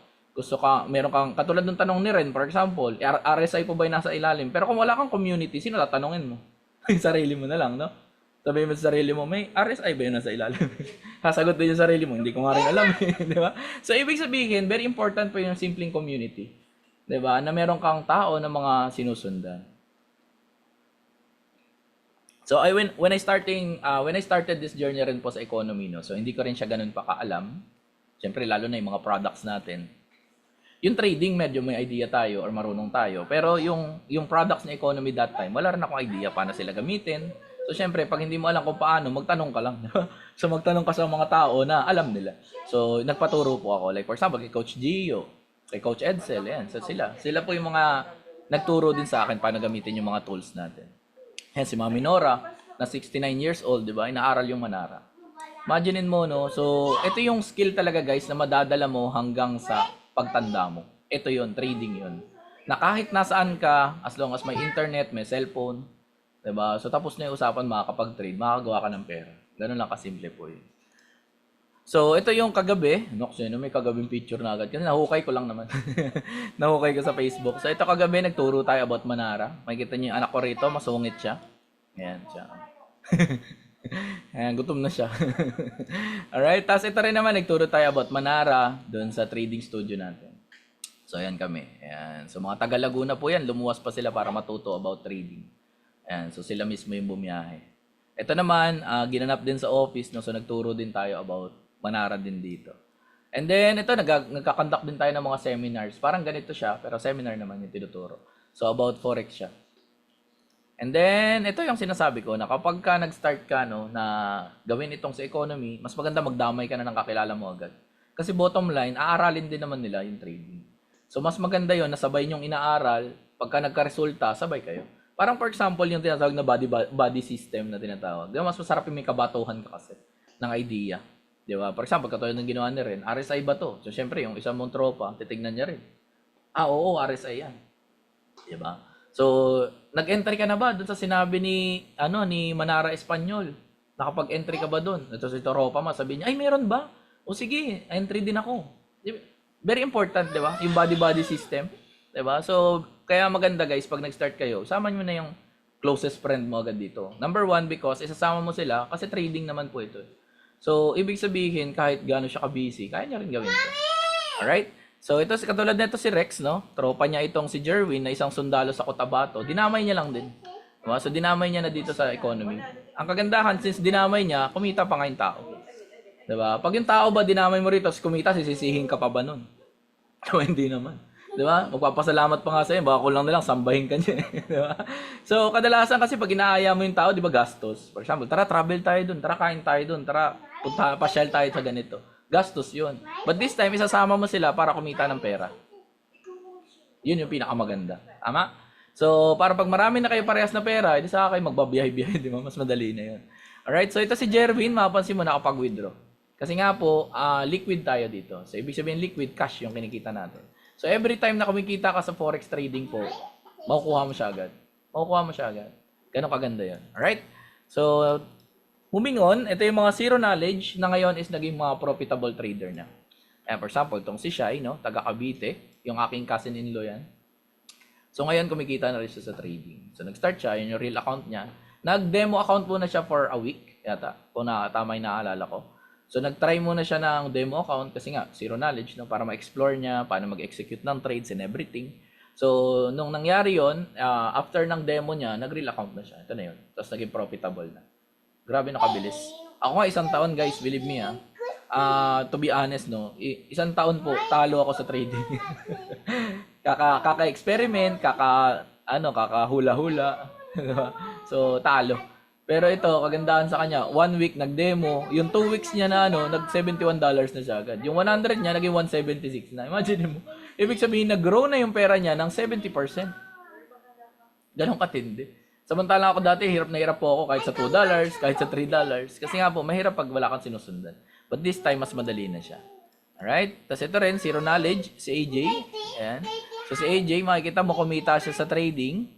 meron kang, katulad ng tanong ni Ren, for example, RSI po ba yung nasa ilalim? Pero kung wala kang community, sino tatanungin mo? Yung sarili mo na lang, no? Sabihin mo sa sarili mo, may RSI ba yun nasa ilalim? Sasagot din yung sarili mo, hindi ko nga rin alam. Di ba? So, ibig sabihin, very important po yung simpleng community. Di ba? Na meron kang tao na mga sinusundan. So, when I started this journey rin po sa economy, no? So, hindi ko rin siya ganun pa kaalam. Siyempre, lalo na yung mga products natin. Yung trading, medyo may idea tayo or marunong tayo. Pero yung products na economy that time, wala rin akong idea paano sila gamitin. So, syempre, pag hindi mo alam kung paano, magtanong ka lang. So, magtanong ka sa mga tao na alam nila. So, nagpaturo po ako. Like, for example, kay Coach Gio, kay Coach Edsel, yan. So, sila po yung mga nagturo din sa akin paano gamitin yung mga tools natin. Yan, si Mami Nora, na 69 years old, di ba? Inaaral yung Manara. Imaginein mo, no? So, ito yung skill talaga, guys, na madadala mo hanggang sa pagtanda mo. Ito yun, trading yun. Na kahit nasaan ka, as long as may internet, may cellphone, diba? So, tapos na yung usapan, makakapag-trade, makakagawa ka ng pera. Ganun lang kasimple po yun. So, ito yung kagabi. Kasi may kagabing picture na agad. Kasi nahukay ko lang naman. Nahukay ko sa Facebook. So, ito kagabi, nagturo tayo about Manara. Makikita niyo yung anak ko rito, masungit siya. Ayan siya. Ayan, gutom na siya. Alright, tapos ito rin naman, nagturo tayo about Manara doon sa trading studio natin. So, ayan kami. Ayan. So, mga taga Laguna po yan. Lumuwas pa sila para matuto about trading. Ayan, so sila mismo yung bumiyahe. Ito naman, ginanap din sa office, no? So nagturo din tayo about Manara din dito. And then, ito, nagkakonduct din tayo ng mga seminars. Parang ganito siya, pero seminar naman yung tinuturo. So, about Forex siya. And then, ito yung sinasabi ko, na kapag ka nag-start ka, no, na gawin itong sa economy, mas maganda magdamay ka na ng kakilala mo agad. Kasi bottom line, aaralin din naman nila yung trading. So, mas maganda yon na sabay nyong inaaral, pagka nagka-resulta, sabay kayo. Parang for example, yung tinatawag na body system na tinatawag. Di ba, mas masarap yung may kabatuhan ka kasi ng idea. Di ba? For example, katulad ng ginawa niya rin, RSI ba to? So, syempre, yung isang mong tropa, titignan niya rin. Oo, RSI yan. Di ba? So, nag-entry ka na ba doon sa sinabi ni Manara Espanyol? Nakapag-entry ka ba doon? Ito si tropa mo, sabi niya, ay, meron ba? O sige, entry din ako. Very important, di ba? Yung body system. Di ba? So, kaya maganda guys, pag nag-start kayo, sama nyo na yung closest friend mo agad dito. Number one, because isasama mo sila kasi trading naman po ito. So, ibig sabihin, kahit gaano siya ka-busy, kaya niya rin gawin ito. Alright? So, ito, katulad nito si Rex, no? Tropa niya itong si Jerwin na isang sundalo sa Cotabato. Dinamay niya lang din. Diba? So, dinamay niya na dito sa economy. Ang kagandahan, since dinamay niya, kumita pa nga yung tao. Diba? Pag yung tao ba dinamay mo rito, kumita, sisisihin ka pa ba nun? So, hindi naman. Di ba? Magpapasalamat pa nga sa'yo. Baka kulang na lang, sambahin ka niya. Di ba? So, kadalasan kasi pag inaaya mo yung tao, di ba, gastos. For example, tara, travel tayo dun. Tara, kain tayo dun. Tara, pasyal tayo sa ganito. Gastos yun. But this time, isasama mo sila para kumita ng pera. Yun yung pinakamaganda. Tama? So, para pag marami na kayo parehas na pera, edi sa kayo magbabiyahe-biyahe. Di ba? Mas madali na yun. Alright, so ito si Jerwin, mapapansin mo nakapag-withdraw. Kasi nga po, liquid tayo dito. So, ibig sabihin liquid, cash yung kinikita natin. So, every time na kumikita ka sa forex trading po, makukuha mo siya agad. Ganun kaganda yan. Alright? So, moving on, ito yung mga zero knowledge na ngayon is naging mga profitable trader na. For example, itong si Shai, no? Taga Cavite, yung aking cousin-in-law yan. So, ngayon kumikita na rin siya sa trading. So, nag-start siya, yun yung real account niya. Nag-demo account po na siya for a week, yata, kung tama yung naalala ko. So nag-try muna siya ng demo account kasi nga zero knowledge, no, para ma-explore niya paano mag-execute ng trades and everything. So nung nangyari 'yon, after ng demo niya, nag-real account na siya. Ito na 'yon. Tapos naging profitable na. Grabe nakabilis. Ako nga isang taon, guys, believe me to be honest, no, isang taon po talo ako sa trading. Kaka-experiment, kakahula-hula, diba? So talo. Pero ito, kagandahan sa kanya, 1 week nag-demo, yung 2 weeks niya na nag-$71 na siya agad. Yung 100 niya, naging 176 na. Imagine mo. Ibig sabihin, nag-grow na yung pera niya ng 70%. Ganun katindi. Samantalang ako dati, hirap na hirap po ako kahit sa $2, kahit sa $3. Kasi nga po, mahirap pag wala kang sinusundan. But this time, mas madali na siya. Alright? Tapos ito rin, zero knowledge, si AJ. Ayan. So si AJ, makikita mo, kumita siya sa trading.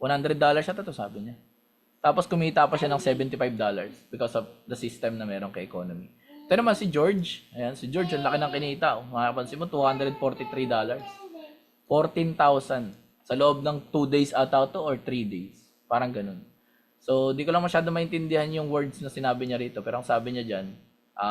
$100 siya ito, sabi niya. Tapos kumita pa siya ng $75 because of the system na meron kay economy. Ito naman si George. Ayan, si George, ang laki ng kinita. Makapansin mo, $243. 14,000 sa loob ng 2 days ata to or 3 days. Parang ganun. So, di ko lang masyado maintindihan yung words na sinabi niya rito. Pero ang sabi niya dyan,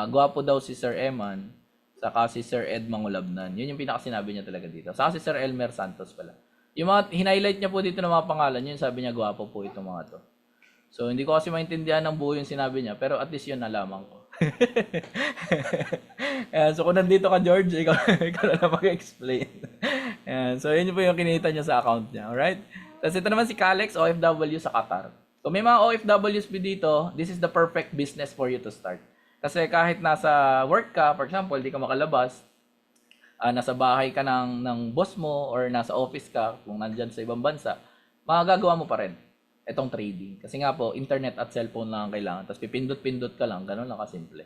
gwapo daw si Sir Eman, saka si Sir Ed Mangulabnan. Yun yung pinakasinabi niya talaga dito. Saka si Sir Elmer Santos pala. Yung mga hinighlight niya po dito ng mga pangalan, yun sabi niya, gwapo po itong mga to. So, hindi ko kasi maintindihan ng buo yung sinabi niya, pero at least yun nalaman ko. Ayan, so kung nandito ka, George, ikaw na lang mag-explain. Ayan, so yun po yung kinita niya sa account niya. Alright? Tapos ito naman si Calex, OFW sa Qatar. Kung may mga OFWs dito, this is the perfect business for you to start. Kasi kahit nasa work ka, for example, di ka makalabas, nasa bahay ka ng boss mo or nasa office ka, kung nandyan sa ibang bansa, magagawa mo pa rin itong trading. Kasi nga po, internet at cellphone lang ang kailangan. Tapos pipindot-pindot ka lang, ganun lang kasimple.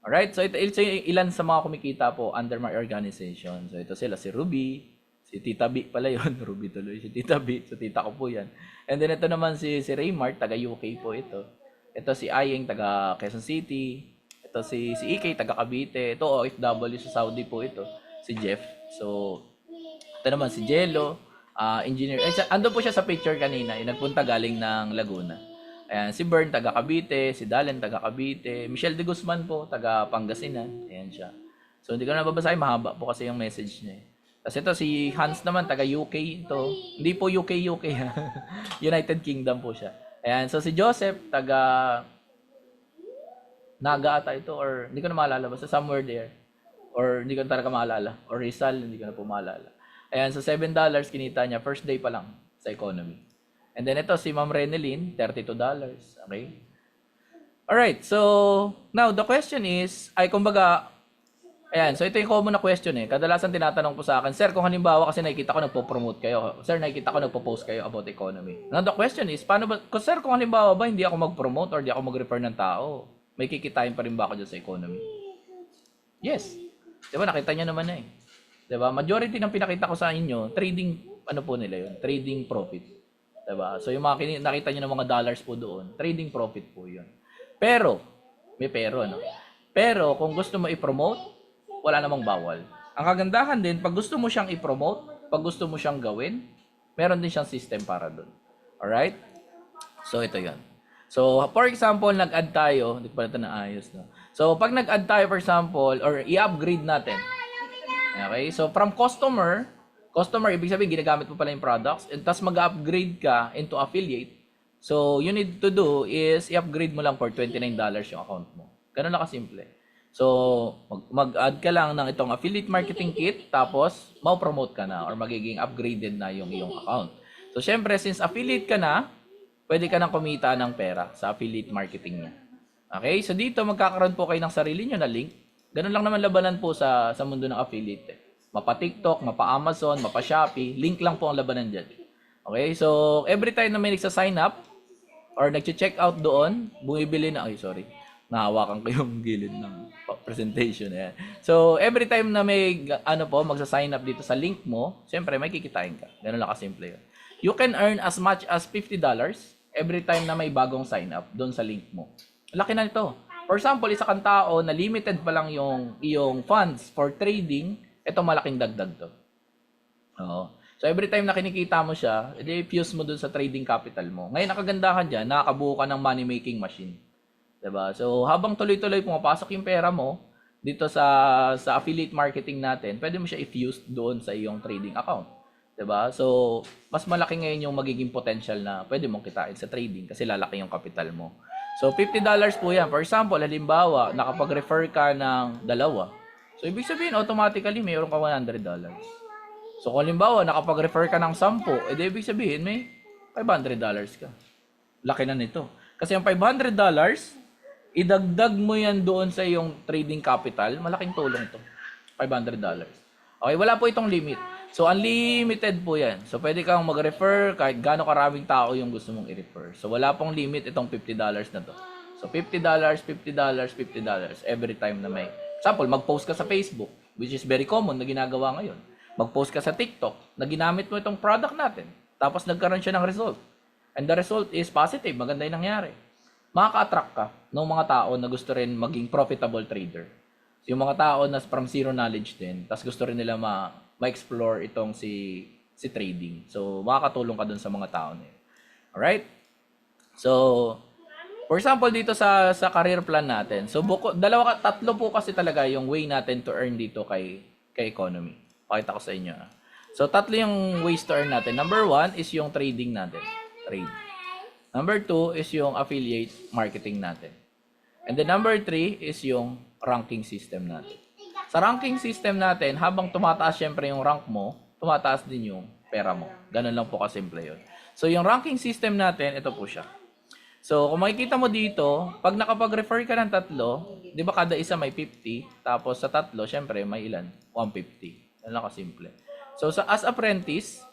Alright, so ito ilan sa mga kumikita po under my organization. So ito sila, si Ruby, si Tita B pala yun, Ruby tuloy, si Tita B, so tita ko po yan. And then ito naman si Raymart, taga UK po ito. Ito si Ayeng, taga Quezon City. Ito si EK, taga Cavite. Ito OFW sa Saudi po ito, si Jeff. So ito naman si Jello, engineer. Ando po siya sa picture kanina, yung nagpunta galing ng Laguna. Ayan, si Bern, taga Cavite, si Dalen, taga Cavite, Michelle de Guzman po, taga Pangasinan. Ayan siya. So, hindi ko na babasahin, mahaba po kasi yung message niya. Tapos ito, si Hans naman, taga UK ito. Hindi po UK, United Kingdom po siya. Ayan, so si Joseph, taga Naga ata ito, or hindi ko na maalala, basta somewhere there. Or hindi ko na talaga maalala. Or Rizal, hindi ko na po maalala. Ayan, so $7 kinita niya, first day pa lang sa economy. And then ito, si Ma'am Renelyn, $32. Okay? Alright, so now the question is, kumbaga, ayan, so ito yung common na question Kadalasan tinatanong po sa akin, Sir, kung halimbawa kasi nakikita ko nagpo-promote kayo, Sir, nakikita ko nagpo-post kayo about economy. Now the question is, paano ba, Sir, kung halimbawa ba hindi ako mag-promote or hindi ako mag-refer ng tao, may kikitain pa rin ba ako dyan sa economy? Yes. Diba, nakita niyo naman na Diba? Majority ng pinakita ko sa inyo, trading, ano po nila yun? Trading profit. Diba? So yung mga nakita nyo ng mga dollars po doon, trading profit po yun. Pero, may pero, no? Pero, kung gusto mo i-promote, wala namang bawal. Ang kagandahan din, pag gusto mo siyang i-promote, pag gusto mo siyang gawin, meron din siyang system para doon. Alright? So, ito yun. So, for example, nag-add tayo, hindi pa ito naayos, no? So, pag nag-add tayo, for example, or i-upgrade natin, okay? So, from customer, ibig sabihin, ginagamit mo pala yung products, and tapos mag-upgrade ka into affiliate. So, you need to do is, i-upgrade mo lang for $29 yung account mo. Ganun lang kasimple. So, mag-add ka lang ng itong affiliate marketing kit, tapos, mau-promote ka na, or magiging upgraded na yung iyong account. So, syempre, since affiliate ka na, pwede ka nang kumita ng pera sa affiliate marketing niya. Okay? So, dito, magkakaroon po kayo ng sarili nyo na link. Ganun lang naman labanan po sa mundo ng affiliate. Mapa TikTok, mapa Amazon, mapa Shopee, link lang po ang labanan dyan. Okay, so every time na may nagsa-sign up or nagche-check out doon, bumibili na, nahawakan ko yung gilid ng presentation. Ayan. So every time na may magsa-sign up dito sa link mo, siyempre may kikitain ka. Ganun lang kasimple yun. You can earn as much as $50 every time na may bagong sign up doon sa link mo. Laki na ito. For example, isa kang tao na limited pa lang yung iyong funds for trading, ito malaking dagdag to. Oo. So every time na kinikita mo siya, i-fuse mo dun sa trading capital mo. Ngayon, nakagandahan dyan, nakakabuo ka ng money-making machine. 'Diba? So, habang tuloy-tuloy pumapasok yung pera mo dito sa affiliate marketing natin, pwede mo siya i-fuse doon sa iyong trading account. 'Diba? So, mas malaki ngayon yung magiging potential na pwede mong kitain sa trading kasi lalaki yung capital mo. So, $50 po yan. For example, halimbawa, nakapag-refer ka ng dalawa. So, ibig sabihin, automatically, mayroon ka $100. So, kung halimbawa, nakapag-refer ka ng 10, edi ibig sabihin, may $500 ka. Laki na nito. Kasi yung $500, idagdag mo yan doon sa iyong trading capital, malaking tulong to. $500. Okay, wala po itong limit. So, unlimited po yan. So, pwede kang mag-refer kahit gaano karaming tao yung gusto mong i-refer. So, wala pong limit itong $50 na to. So, $50, $50, $50 every time na may. Example, mag-post ka sa Facebook, which is very common na ginagawa ngayon. Mag-post ka sa TikTok na ginamit mo itong product natin. Tapos, nagkaroon siya ng result. And the result is positive. Maganda yung nangyari. Makaka-attract ka ng mga tao na gusto rin maging profitable trader. So, yung mga tao na from zero knowledge din, tapos gusto rin nila ma-explore itong si trading. So, makakatulong ka dun sa mga tao na yun. Alright? So, for example, dito sa career plan natin. So, tatlo po kasi talaga yung way natin to earn dito kay economy. Pakita ko sa inyo. So, tatlo yung ways to earn natin. Number 1 is yung trading natin. Trade. Number 2 is yung affiliate marketing natin. And then number 3 is yung ranking system natin. Sa ranking system natin, habang tumataas syempre yung rank mo, tumataas din yung pera mo. Ganun lang po kasimple yun. So, yung ranking system natin, ito po siya. So, kung makikita mo dito, pag nakapag-refer ka ng tatlo, di ba kada isa may 50, tapos sa tatlo, syempre may ilan? 150. Ganun lang kasimple. So, as apprentice,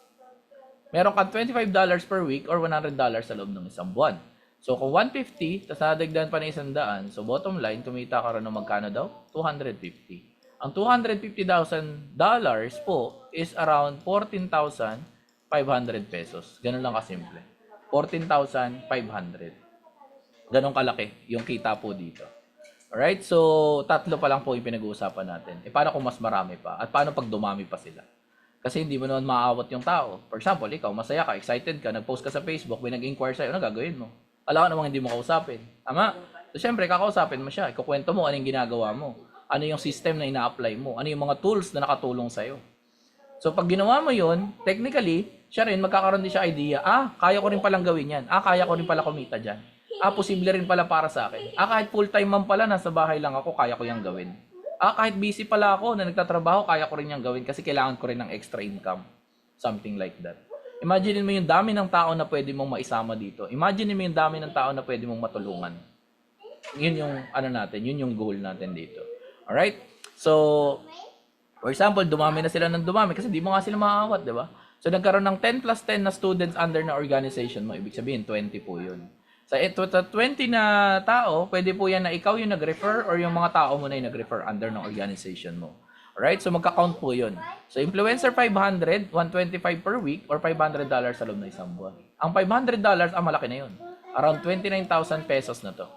meron kang $25 per week or $100 sa loob ng isang buwan. So, kung 150, tapos nadagdagan pa ng 100, so bottom line, kumita ka rin ng magkano daw? 250. Ang $250,000 po is around 14,500 pesos. Ganun lang kasimple. 14,500. Ganun kalaki yung kita po dito. Alright? So, tatlo pa lang po yung pinag-uusapan natin. E paano kung mas marami pa? At paano pag dumami pa sila? Kasi hindi mo naman maaawat yung tao. For example, ikaw, masaya ka, excited ka, nag-post ka sa Facebook, may nag-inquire sa'yo, ano gagawin mo? Alam ka namang hindi mo kausapin. Tama? So, syempre, kakausapin mo siya. Ikukwento mo anong ginagawa mo. Ano yung system na ina-apply mo. Ano yung mga tools na nakatulong sa'yo. So, pag ginawa mo yun, technically, siya rin, magkakaroon din siya idea, kaya ko rin palang gawin yan. Kaya ko rin pala kumita dyan. Posible rin pala para sa akin. Kahit full-time man pala, nasa bahay lang ako, kaya ko yung gawin. Kahit busy pala ako na nagtatrabaho, kaya ko rin yung gawin kasi kailangan ko rin ng extra income. Something like that. Imagine mo yung dami ng tao na pwede mong maisama dito. Imagine mo yung dami ng tao na pwede mong matulungan. Yun yung yun yung goal natin dito. Alright? So, for example, dumami na sila ng dumami kasi di mo nga sila maaawat, di ba? So, nagkaroon ng 10 plus 10 na students under na organization mo. Ibig sabihin, 20 po yun. Sa 20 na tao, pwede po yan na ikaw yung nag-refer or yung mga tao mo na yung nag-refer under ng organization mo. Alright? So, magka-count po yun. So, influencer 500, 125 per week or $500 sa loob ng isang buwan. Ang $500, malaki na yun. Around 29,000 pesos na to.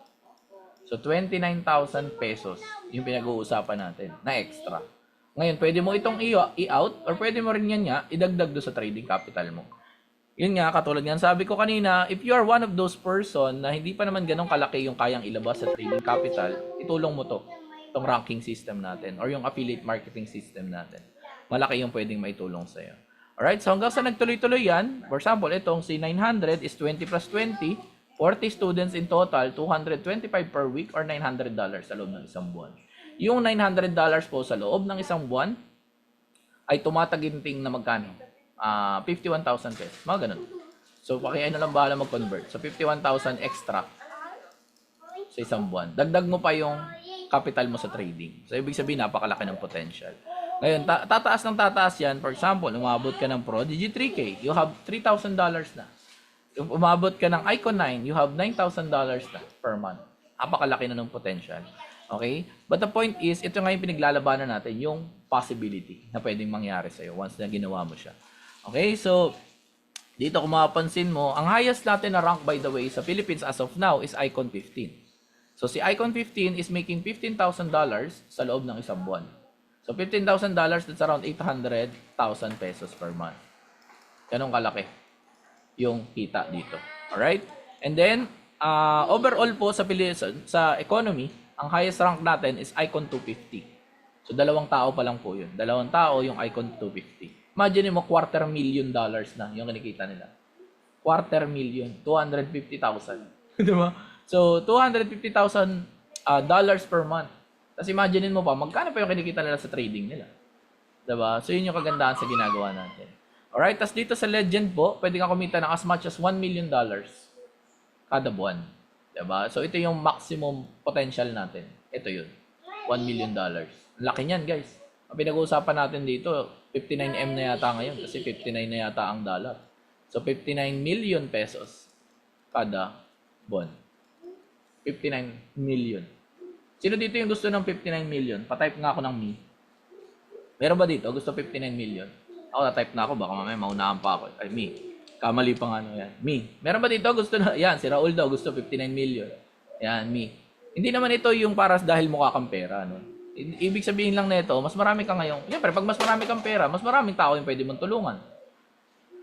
So, 29,000 pesos yung pinag-uusapan natin na extra. Ngayon, pwede mo itong i-out or pwede mo rin yan idagdag do sa trading capital mo. Yun nga, katulad nga sabi ko kanina, if you are one of those person na hindi pa naman ganun kalaki yung kayang ilabas sa trading capital, itulong mo to. Itong ranking system natin or yung affiliate marketing system natin. Malaki yung pwedeng maitulong sa'yo. Alright, so hanggang sa nagtuloy-tuloy yan, for example, itong si 900 is 20 plus 20, 40 students in total, 225 per week or $900 sa loob ng isang buwan. Yung $900 po sa loob ng isang buwan ay tumataginting na magkano? 51,000 pesos. Mga ganun. So, pakiain na lang bahala mag-convert. So, 51,000 extra sa isang buwan. Dagdag mo pa yung capital mo sa trading. So, ibig sabihin, napakalaki ng potential. Ngayon, tataas ng tataas yan. For example, umabot ka ng Prodigy 3K, you have $3,000 na. Umabot ka ng Icon 9, you have $9,000 na per month. Napakalaki na ng potential. Okay? But the point is, ito nga yung pinaglalabanan natin, yung possibility na pwedeng mangyari sa'yo once na ginawa mo siya. Okay? So, dito kung mapapansin mo, ang highest natin na rank by the way sa Philippines as of now is Icon 15. So, si Icon 15 is making $15,000 sa loob ng isang buwan. So, $15,000, that's around 800,000 pesos per month. Ganun kalaki yung kita dito. Alright? And then, overall po sa economy, ang highest rank natin is Icon 250. So, 2 tao pa lang po yun. 2 tao yung Icon 250. Imagine mo, $250,000 na yung kinikita nila. $250,000, 250,000. Di ba? So, $250,000 dollars per month. Tapos imagine mo pa, magkano pa yung kinikita nila sa trading nila. Di ba? So, yun yung kagandahan sa ginagawa natin. Alright, tapos dito sa Legend po, pwede kang kumita ng as much as $1 million kada buwan. Diba? So, ito yung maximum potential natin. Ito yun. $1 million. Laki niyan, guys. Ang pinag-uusapan natin dito, 59M na yata ngayon kasi 59 na yata ang dollar. So, 59 million pesos kada buwan. 59 million. Sino dito yung gusto ng 59 million? Pa-type nga ako ng me. Meron ba dito? Gusto 59 million? Ako na-type na ako. Baka mamaya maunahan pa ako. Ay, me. Kamali pa nga yan. Me. Meron ba dito? Gusto na. Yan, si Raul daw. Gusto 59 million. Yan, me. Hindi naman ito yung para dahil mukha kang pera. No? Ibig sabihin lang nito, mas marami ka ngayon. Siyempre, pag mas marami kang pera, mas maraming tao yung pwede mong tulungan.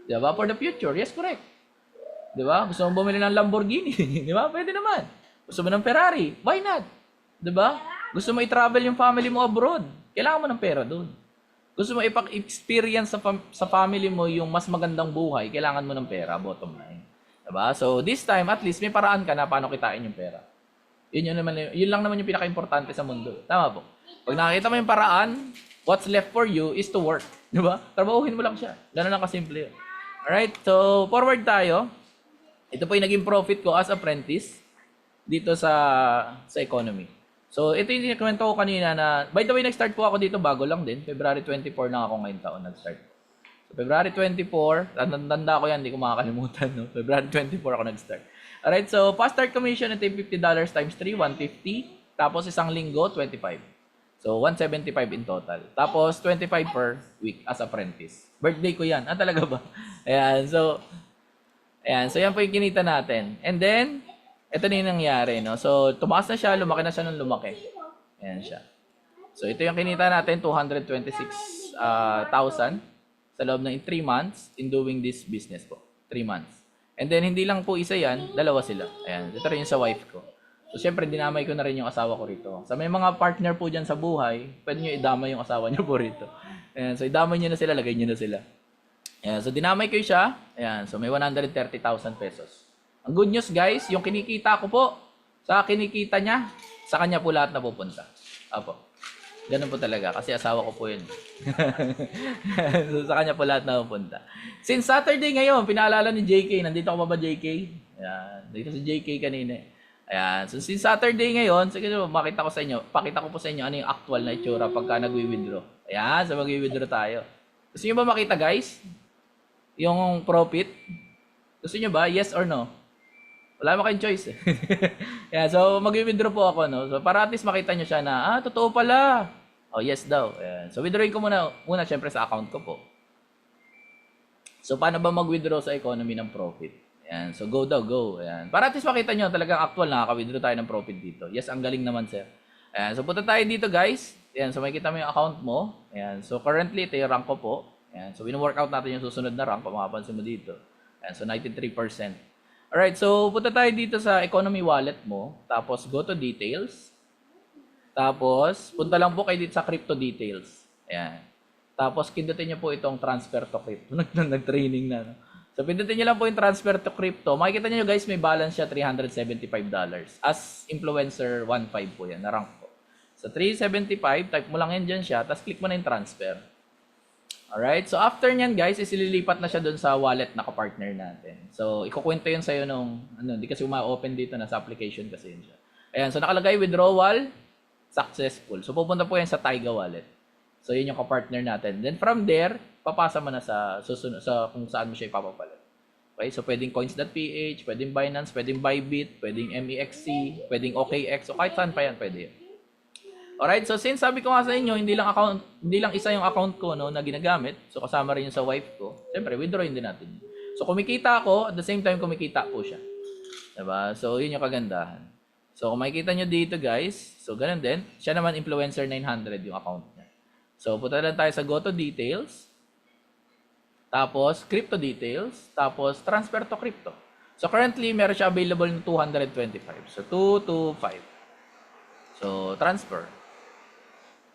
Diba? For the future. Yes, correct. Diba? Gusto mong bumili ng Lamborghini. Diba? Pwede naman. Gusto mo ng Ferrari. Why not? Diba? Gusto mo i-travel yung family mo abroad. Kailangan mo ng pera doon. Gusto mo ipa-experience sa family mo yung mas magandang buhay, kailangan mo ng pera, bottom line. Diba? So, this time, at least, may paraan ka na paano kitain yung pera. Yun lang naman yung pinaka-importante sa mundo. Tama po. Pag nakakita mo yung paraan, what's left for you is to work. Diba? Trabahuhin mo lang siya. Ganun lang kasimple yun. Alright, so, forward tayo. Ito po yung naging profit ko as apprentice dito sa economy. So, ito yung kwento ko kanina na, by the way, nag-start po ako dito bago lang din. February 24 lang ako ngayong taon nag-start. So, February 24, tanda ko yan, hindi ko makakalimutan, no? February 24 ako nag-start. Alright, so, past start commission, ito yung $50 times 3, 150. Tapos, isang linggo, 25. So, 175 in total. Tapos, 25 per week as apprentice. Birthday ko yan. Talaga ba? Ayan, so, yan po yung kinita natin. And then, ito na yung nangyari, no? So, tumaas na siya, lumaki na siya ng lumaki. Ayan siya. So, ito yung kinita natin, 226,000 sa loob ng 3 months in doing this business po. 3 months. And then, hindi lang po isa yan, 2 sila. Ayan, ito rin yung sa wife ko. So, syempre, dinamay ko na rin yung asawa ko rito. Sa may mga partner po dyan sa buhay, pwede nyo idamay yung asawa nyo po rito. Ayan, so, idamay nyo na sila, lagay nyo na sila. Ayan, so, dinamay ko siya. Ayan, so, may 130,000 pesos. Ang good news guys, yung kinikita ko po, sa kinikita niya, sa kanya po lahat napupunta. Apo. Ganun po talaga, kasi asawa ko po yun. So, sa kanya po lahat napupunta. Since Saturday ngayon, pinaalala ni JK, nandito ako pa ba JK? Ayan, dito si JK kanina. Ayan, so since Saturday ngayon, sige pakita ko po sa inyo ano yung actual na itsura pagka nag-withdraw. Ayan, so mag-withdraw tayo. Gusto nyo ba makita guys? Yung profit? Gusto nyo ba? Yes or no? Wala mo kayong choice. Yeah, so mag-withdraw po ako, no? So para at least makita nyo siya na, totoo pala. Oh, yes daw. Ayan. So withdrawin ko muna syempre sa account ko po. So paano ba mag-withdraw sa economy ng profit? Ayan. So go daw, go. Ayan. Para at least makita nyo talagang actual nakaka-withdraw tayo ng profit dito. Yes, ang galing naman sir. Ayan. So punta tayo dito guys. Ayan. So makikita mo yung account mo. Ayan. So currently ito yung rank ko po. Ayan. So wino-workout natin yung susunod na rank. Kung makapansin mo dito. Ayan. So 93%. Alright, so punta tayo dito sa economy wallet mo. Tapos go to details. Tapos punta lang po kayo dito sa crypto details. Ayan. Tapos pindutin niyo po itong transfer to crypto. Nag-training na. No? So pindutin niyo lang po yung transfer to crypto. Makikita niyo guys, may balance siya $375. As influencer 1.5 po yan, na rank po. So 375, type mo lang yan dyan siya. Tapos click mo na yung transfer. Alright, so after nyan guys, isililipat na siya doon sa wallet na kapartner natin. So, ikukwento yun sa'yo nung, hindi kasi ma-open dito na sa application kasi yun siya. Ayan, so nakalagay withdrawal, successful. So, pupunta po yan sa Taiga wallet. So, yun yung kapartner natin. Then from there, papasa mo na sa susunod, sa kung saan mo siya ipapapalit. Okay, so pwedeng coins.ph, pwedeng Binance, pwedeng Bybit, pwedeng MEXC, pwedeng OKX, so kahit saan pa yan, pwede yun. Alright, so since sabi ko nga sa inyo, hindi lang isa yung account ko no, na ginagamit. So kasama rin yung sa wife ko. Siyempre, withdrawin din natin. So kumikita ako, at the same time kumikita po siya. Diba? So yun yung kagandahan. So kung makikita nyo dito guys, so ganun din. Siya naman influencer 900 yung account niya. So punta lang tayo sa go to details. Tapos crypto details. Tapos transfer to crypto. So currently, meron siya available ng 225. So 225. So transfer.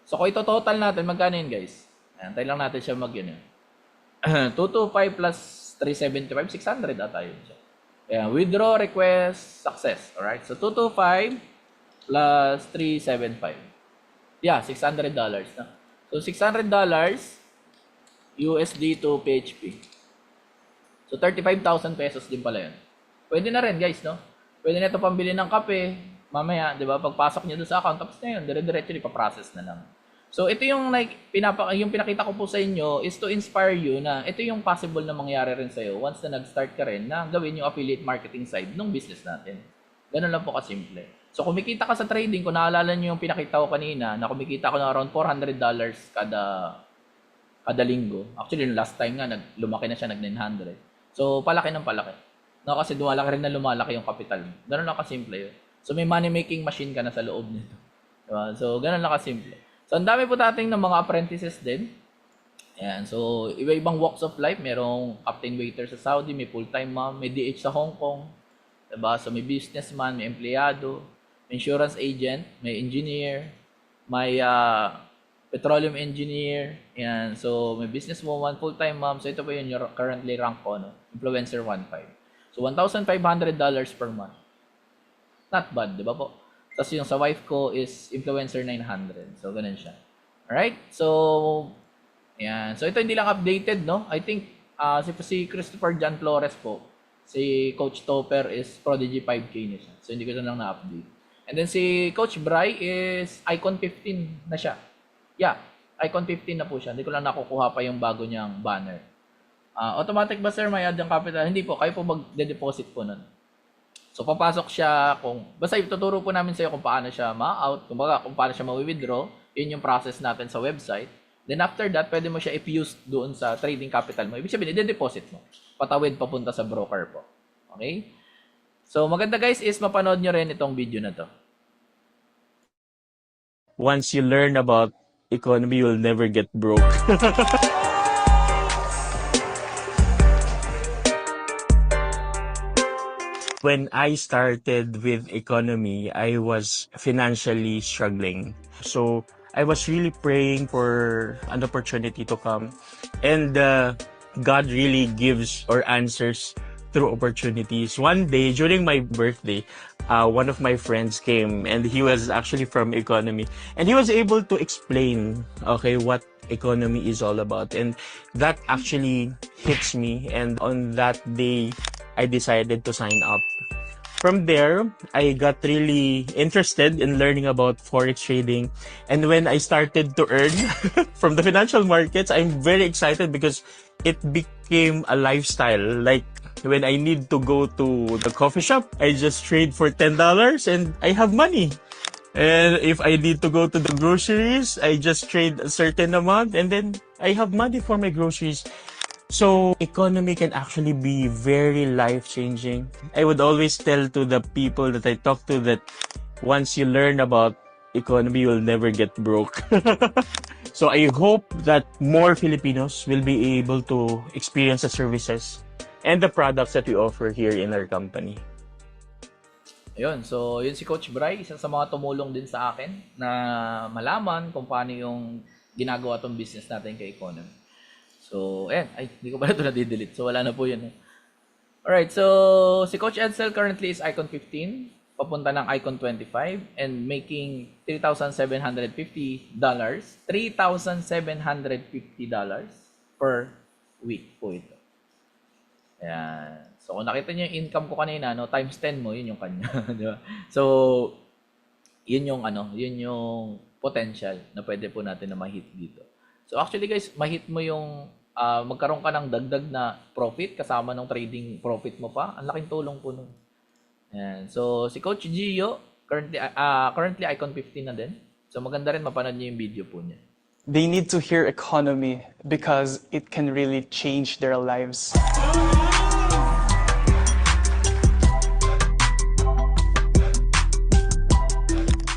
So kung ito total natin, magkano yun guys? Antay lang natin siya mag yun. 225 plus 375, 600 ata yun siya. Ayan, withdraw request success. Alright, so 225 plus 375. Yeah, $600 na. So $600 USD to PHP. So 35,000 pesos din pala yun. Pwede na rin guys, no? Pwede na ito pambili ng kape. Mamaya, di ba? Pagpasok niyo doon sa account, tapos na yun. Dire-diretso ipaprocess na lang. So ito yung yung pinakita ko po sa inyo is to inspire you na ito yung possible na mangyari rin sa'yo once na nag-start ka rin na gawin yung affiliate marketing side ng business natin. Ganun lang po kasimple. So kumikita ka sa trading, kung naalala nyo yung pinakita ko kanina, na kumikita ko na around $400 kada linggo. Actually, last time nga, lumaki na siya, nag-900. So palaki ng palaki. No, kasi lumalaki rin na lumalaki yung capital. Ganun lang kasimple yun. So may money-making machine ka na sa loob nito. Diba? So ganun lang kasimple. So, ang dami po nating ng mga apprentices din. Ayan. So, iba-ibang walks of life. Merong captain waiter sa Saudi, may full-time mom, may DH sa Hong Kong. Diba? So, may businessman, may empleyado, may insurance agent, may engineer, may petroleum engineer. Ayan. So, may businesswoman, full-time mom. So, ito po yun yung currently rank ko, no? Influencer 1.5. So, $1,500 per month. Not bad, di ba po? Tapos yung sa wife ko is influencer 900. So, ganun siya. Alright? So, yan. So, ito hindi lang updated, no? I think, si Christopher John Flores po, si Coach Topper is Prodigy 5K niya siya. So, hindi ko na lang na-update. And then, si Coach Bry is Icon 15 na siya. Yeah, Icon 15 na po siya. Hindi ko lang nakukuha pa yung bago niyang banner. Automatic ba, sir? May add yung capital? Hindi po. Kayo po mag-deposit po nun. So, papasok siya basta ituturo po namin sa iyo kung paano siya ma-out, kung paano siya ma-withdraw. Yun yung process natin sa website. Then after that, pwede mo siya i-fuse doon sa trading capital mo. Ibig sabihin, i-deposit mo. Patawid papunta sa broker po. Okay? So, maganda guys is mapanood nyo rin itong video na to. Once you learn about economy, you'll never get broke. When I started with economy, I was financially struggling. So I was really praying for an opportunity to come. And God really gives or answers through opportunities. One day, during my birthday, one of my friends came and he was actually from economy. And he was able to explain, okay, what economy is all about. And that actually hits me. And on that day, I decided to sign up. From there, I got really interested in learning about forex trading. And when I started to earn from the financial markets, I'm very excited because it became a lifestyle. Like when I need to go to the coffee shop, I just trade for $10 and I have money. And if I need to go to the groceries, I just trade a certain amount and then I have money for my groceries. So, economy can actually be very life-changing. I would always tell to the people that I talk to that once you learn about economy, you'll never get broke. So, I hope that more Filipinos will be able to experience the services and the products that we offer here in our company. Ayun, so yun si Coach Bry, isa sa mga tumulong din sa akin na malaman kung paano yung ginagawa tong business natin kay economy. So, hindi ko pala ito na-delete. So, wala na po yun. Alright, so si Coach Edsel currently is Icon 15, papunta ng Icon 25, and making $3,750 per week po ito. Ayan. So, kung nakita niyo yung income ko kanina, no, times 10 mo, yun yung kanya. Di ba? So, yun yung potential na pwede po natin na ma-hit dito. So, actually guys, ma-hit mo yung magkaroon ka ng dagdag na profit kasama ng trading profit mo pa. Ang laking tulong po nun. Ayan. So, si Coach Gio, currently Icon 15 na din. So, maganda rin mapanood niyo yung video po niya. They need to hear economy because it can really change their lives.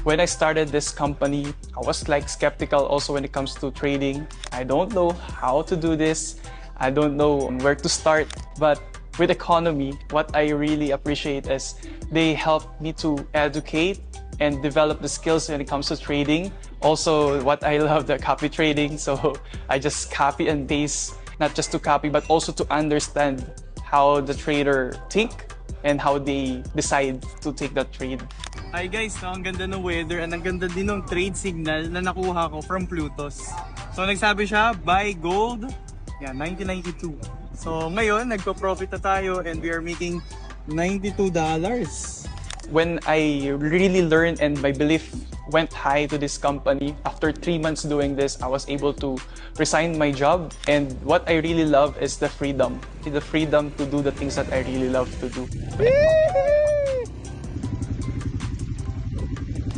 When I started this company, I was like skeptical also when it comes to trading. I don't know how to do this. I don't know where to start. But with economy, what I really appreciate is they help me to educate and develop the skills when it comes to trading. Also, what I love, the copy trading. So I just copy and paste, not just to copy, but also to understand how the trader think and how they decide to take that trade. Hi guys, so ang ganda ng weather and ang ganda din ng trade signal na nakuha ko from Plutos. So nagsabi siya, buy gold, yan, 1992. So ngayon, nagpo-profit na tayo and we are making $92. When I really learned and my belief went high to this company, after 3 months doing this, I was able to resign my job. And what I really love is the freedom to do the things that I really love to do.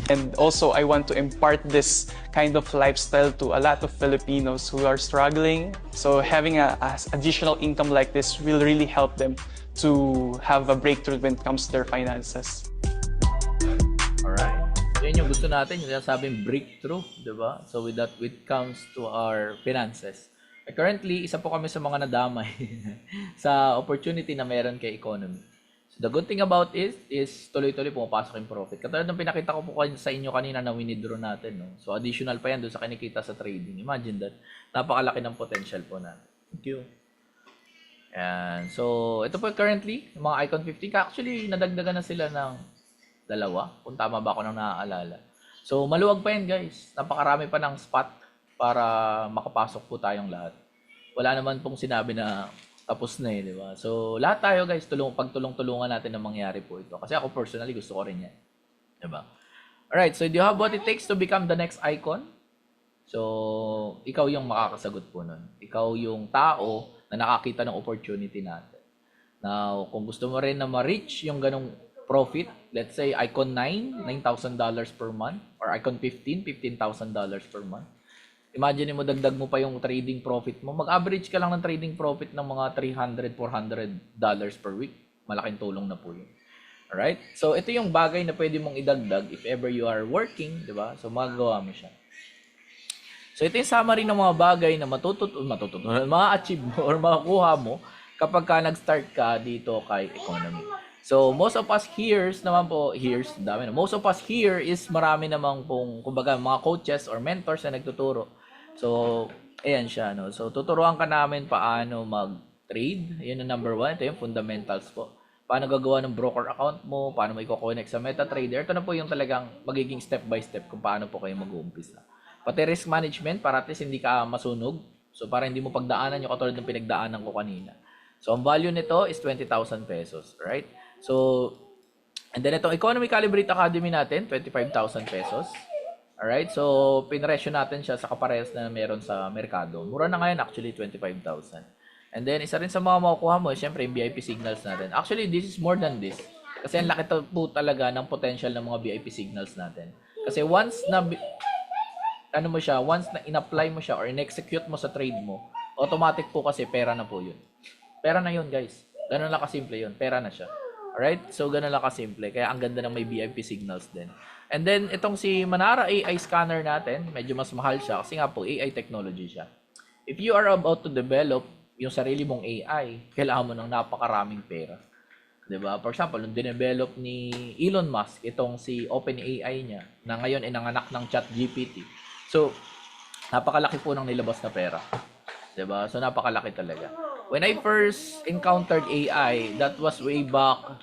And also, I want to impart this kind of lifestyle to a lot of Filipinos who are struggling. So having a additional income like this will really help them to have a breakthrough when it comes to their finances. Alright. Yan yung gusto natin, yung sinasabing breakthrough, di ba? So with that, it comes to our finances. Currently, isa po kami sa mga nadamay sa opportunity na meron kay economy. The good thing about it is tuloy-tuloy pumapasok yung profit. Katulad ng pinakita ko po sa inyo kanina na winidraw natin. No? So additional pa yan doon sa kinikita sa trading. Imagine that. Napakalaki ng potential po natin. Thank you. And so ito po currently, mga Icon 15. Actually, nadagdagan na sila ng 2. Kung tama ba ako nang naaalala. So maluwag pa yan guys. Napakarami pa ng spot para makapasok po tayong lahat. Wala naman pong sinabi na tapos na di ba? So, lahat tayo guys, pagtulong-tulungan natin na mangyari po ito. Kasi ako personally, gusto ko rin yan. Di ba? Alright, so do you have what it takes to become the next icon? So, ikaw yung makakasagot po nun. Ikaw yung tao na nakakita ng opportunity natin. Now, kung gusto mo rin na ma-reach yung ganong profit, let's say icon 9, $9,000 per month, or icon 15, $15,000 per month. Imagine mo, dagdag mo pa yung trading profit mo. Mag-average ka lang ng trading profit ng mga $300, $400 per week. Malaking tulong na po yun. Alright? So, ito yung bagay na pwede mong idagdag if ever you are working, di ba? So, magagawa mo siya. So, ito yung summary ng mga bagay na ma-achieve mo or makukuha mo kapag ka nag-start ka dito kay economy. So, most of us here naman po, dami na. Most of us here is marami namang pong, kumbaga, mga coaches or mentors na nagtuturo. So, ayan siya, no? So, tuturuan ka namin paano mag-trade. Yun ang number 1. Ito yung fundamentals po. Paano gagawa ng broker account mo, paano mo i-connect sa MetaTrader. Ito na po yung talagang magiging step by step kung paano po kayo mag-uumpisa. Pati risk management, para at least hindi ka masunog. So, para hindi mo pagdaanan yung katulad ng pinagdaanan ko kanina. So, ang value nito is 20,000 pesos, right? So, and then itong Economy Calibrate Academy natin, 25,000 pesos. Alright, so pinresyo natin siya sa kaparehas na meron sa merkado. Mura na ngayon actually 25,000. And then isa rin sa mga makukuha mo, syempre yung VIP signals natin. Actually, this is more than this. Kasi ang laki po talaga ng potential ng mga VIP signals natin. Kasi once na once na in-apply mo siya or in-execute mo sa trade mo, automatic po kasi pera na po yun. Pera na yun, guys. Ganun lang kasimple yun. Pera na siya. Alright? So, ganun lang kasimple. Kaya ang ganda ng may VIP signals din. And then, itong si Manara AI scanner natin, medyo mas mahal siya kasi nga po, AI technology siya. If you are about to develop yung sarili mong AI, kailangan mo ng napakaraming pera. Diba? For example, nung dinevelop ni Elon Musk, itong si OpenAI niya, na ngayon ay nanganak ng ChatGPT. So, napakalaki po ng nilabas na pera. Diba? So, napakalaki talaga. When I first encountered AI, that was way back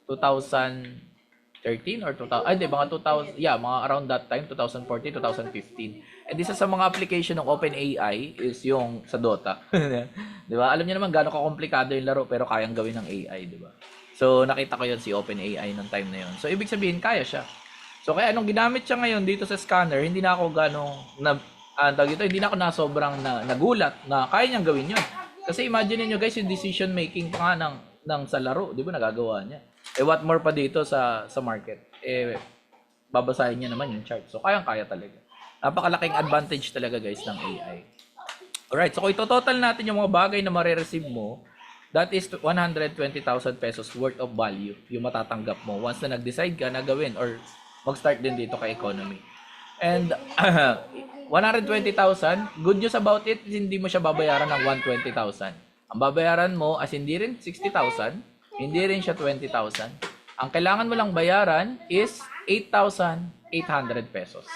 2013 or 2000, mga 2000, mga around that time, 2014, 2015. And isa sa mga application ng OpenAI is yung sa Dota. Di ba? Alam niyo naman gaano ka-komplikado yung laro pero kayang gawin ng AI, di ba? So, nakita ko yun si OpenAI nung time na yun. So, ibig sabihin, kaya siya. So, kaya nung ginamit siya ngayon dito sa scanner, hindi na ako hindi na ako sobrang nagulat na kaya niyang gawin yun. Kasi imagine niyo guys, yung decision making pa nga ng sa laro, di ba, nagagawa niya. What more pa dito sa market? Babasahin niya naman yung chart. So, kayang-kaya talaga. Napakalaking advantage talaga guys ng AI. Alright, so kung ito-total natin yung mga bagay na marireceive mo, that is 120,000 pesos worth of value yung matatanggap mo once na nag-decide ka na gawin or mag-start din dito kay economy. And 120,000, good news about it, hindi mo siya babayaran ng 120,000. Ang babayaran mo, as hindi rin 60,000, hindi rin siya 20,000. Ang kailangan mo lang bayaran is 8,800 pesos.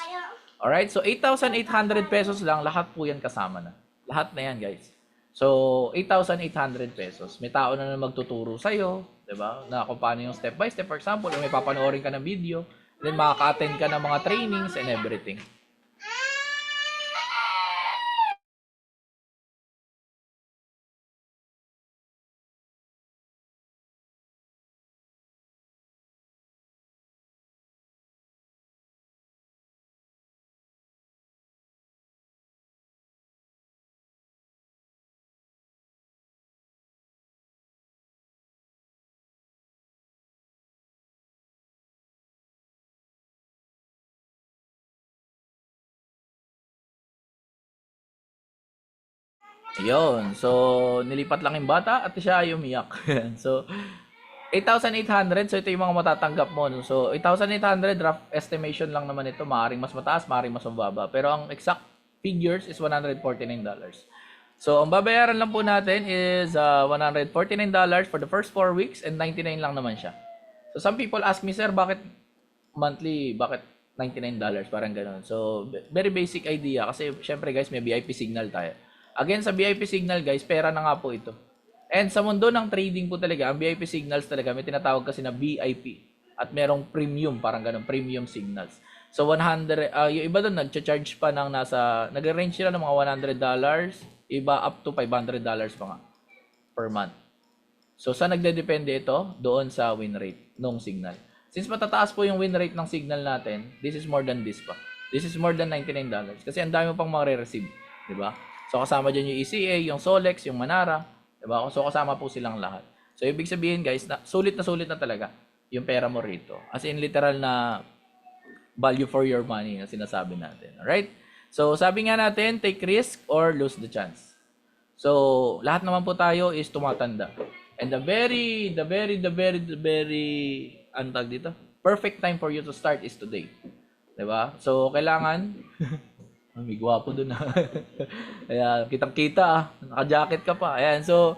Alright, so 8,800 pesos lang, lahat po yan kasama na. Lahat na yan, guys. So, 8,800 pesos. May tao na magtuturo sa'yo, di ba? Na kung paano yung step by step. For example, may papanoorin ka ng video, then makaka-attend ka ng mga trainings and everything. Ayun. So, nilipat lang yung bata at siya ay umiyak. So, 8,800. So, ito yung mga matatanggap mo. No? So, 8,800 rough estimation lang naman ito. Maaring mas mataas, maaring mas mababa. Pero ang exact figures is $149. So, ang babayaran lang po natin is $149 for the first 4 weeks and 99 lang naman siya. So, some people ask me, sir, bakit monthly, bakit $99? Parang ganun. So, very basic idea. Kasi, syempre guys, may VIP signal tayo. Again, sa VIP signal guys, pera na nga po ito. And sa mundo ng trading po talaga, ang VIP signals talaga, may tinatawag kasi na VIP. At merong premium, parang ganun, premium signals. So 100, yung iba doon nagcha-charge pa ng nag-range sila ng mga $100, iba up to $500 pa nga per month. So saan nagdedepende ito? Doon sa win rate ng signal. Since matataas po yung win rate ng signal natin, this is more than this pa. This is more than $99. Kasi ang dami mo pang makare-receive, di ba? So kasama dyan yung ECA, yung Solex, yung Manara, diba? So kasama po silang lahat. So ibig sabihin guys, sulit na talaga yung pera mo rito. As in literal na value for your money na sinasabi natin. Alright? So sabi nga natin, take risk or lose the chance. So lahat naman po tayo is tumatanda. And the very ano tawag dito? Perfect time for you to start is today. Diba? So kailangan may gwapo dun ha. Ayan, kitang-kita naka-jacket ka pa. Ayan, so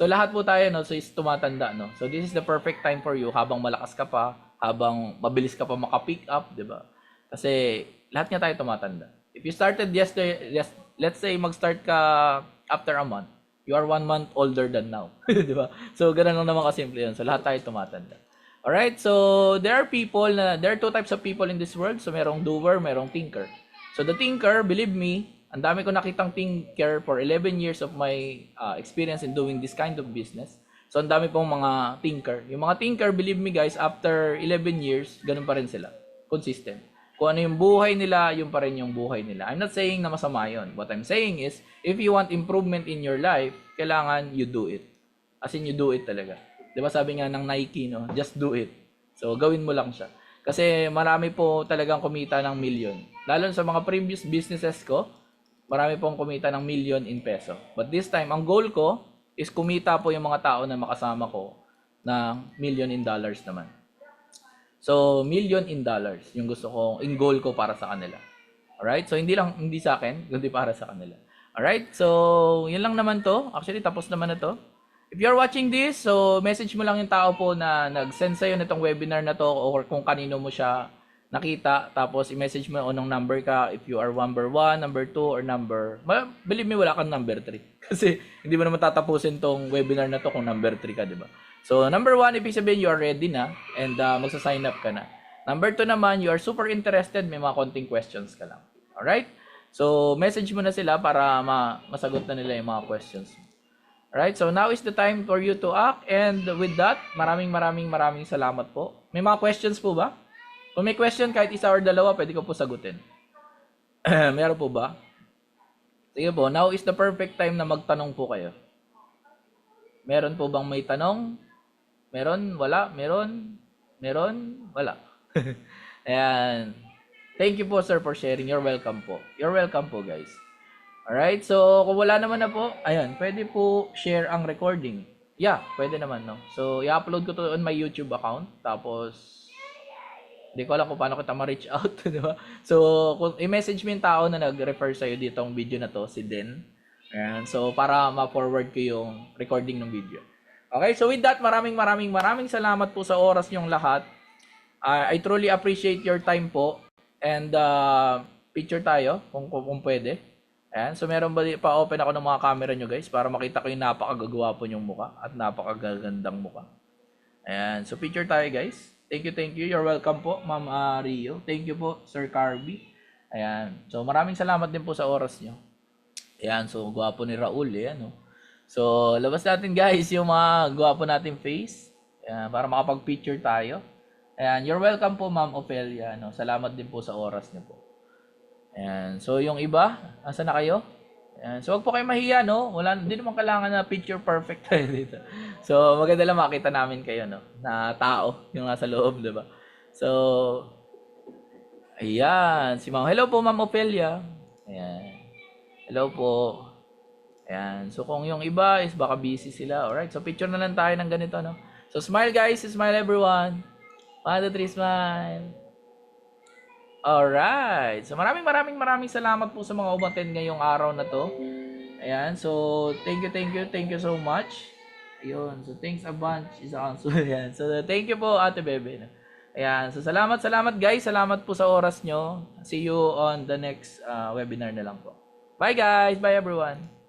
lahat po tayo no, so is tumatanda no. So this is the perfect time for you habang malakas ka pa, habang mabilis ka pa maka-pick up, 'di ba? Kasi lahat nga tayo tumatanda. If you started yesterday, let's say mag-start ka after a month, you are 1 month older than now, 'di ba? So ganoon lang naman kasimple 'yun. So lahat tayo tumatanda. Alright, so there are two types of people in this world. So merong doer, merong thinker. So the thinker, believe me, ang dami ko nakitang thinker for 11 years of my experience in doing this kind of business. So ang dami pong mga thinker. Yung mga thinker, believe me guys, after 11 years, ganun pa rin sila. Consistent. Kung ano yung buhay nila, yung pa rin yung buhay nila. I'm not saying na masama yun. What I'm saying is, if you want improvement in your life, kailangan you do it. As in, you do it talaga. Diba sabi nga ng Nike, no? Just do it. So gawin mo lang siya. Kasi marami po talagang kumita ng million. Lalo sa mga previous businesses ko, marami pong kumita ng million in peso. But this time, ang goal ko is kumita po yung mga tao na makasama ko ng million in dollars naman. So, million in dollars yung gusto ko, in goal ko para sa kanila. Alright? So, hindi sa akin, kundi para sa kanila. Alright? So, yun lang naman to. Actually, tapos naman na to. If you're watching this, so message mo lang yung tao po na nag-send sa'yo nitong webinar na to or kung kanino mo siya nakita. Tapos i-message mo anong number ka if you are number 1, number 2, or believe me, wala kang number 3. Kasi hindi mo naman tatapusin tong webinar na to kung number 3 ka, di ba? So number 1, ibig sabihin you are ready na and magsa-sign up ka na. Number 2 naman, you are super interested, may mga konting questions ka lang. Alright? So message mo na sila para masagot na nila yung mga questions mo. Alright, so now is the time for you to act. And with that, maraming salamat po. May mga questions po ba? Kung may question, kahit isa or dalawa, pwede ko po sagutin. Meron po ba? Sige po, now is the perfect time na magtanong po kayo. Meron po bang may tanong? Meron? Wala? Meron? Wala. Ayan. Thank you po, sir, for sharing. You're welcome po. You're welcome po, guys. Alright, so kung wala naman na po, ayan, pwede po share ang recording. Yeah, pwede naman, no? So, i-upload ko to on my YouTube account. Tapos, hindi ko alam kung paano kita ma-reach out, di ba? So, kung i-message mo yung tao na nag-refer sa'yo ditong video na to, si Den. Ayan, so para ma-forward ko yung recording ng video. Okay, so with that, maraming salamat po sa oras niyong lahat. I truly appreciate your time po. And picture tayo kung pwede. Ayan, so meron ba pa-open ako ng mga camera nyo guys para makita ko yung napakagagawa po yung mukha at napakagagandang mukha. Ayan, so picture tayo guys. Thank you. You're welcome po, Ma'am Rio. Thank you po, Sir Carby. Ayan, so maraming salamat din po sa oras nyo. Ayan, so gwapo ni Raul. Ayan, so labas natin guys yung mga gwapo natin face. Ayan, para makapag-picture tayo. Ayan, you're welcome po, Ma'am Ophelia. Salamat din po sa oras nyo po. Ayan, so yung iba, asa na kayo? Ayan, so wag po kayo mahiya, no? Hindi naman kailangan na picture perfect tayo dito. So maganda lang makita namin kayo, no? Na tao, yung nasa loob, diba? So, ayan, si Ma'am. Hello po, Ma'am Ophelia. Ayan. Hello po. Ayan, so kung yung iba is baka busy sila. Alright, so picture na lang tayo ng ganito, no? So smile guys, smile everyone. 1, 2, 3, smile. Alright. So maraming salamat po sa mga umattend ngayong araw na to. Ayan. So thank you so much. Ayun. So thanks a bunch. Ayan. So thank you po Ate Bebe. Ayan. So salamat guys. Salamat po sa oras nyo. See you on the next webinar na lang po. Bye guys. Bye everyone.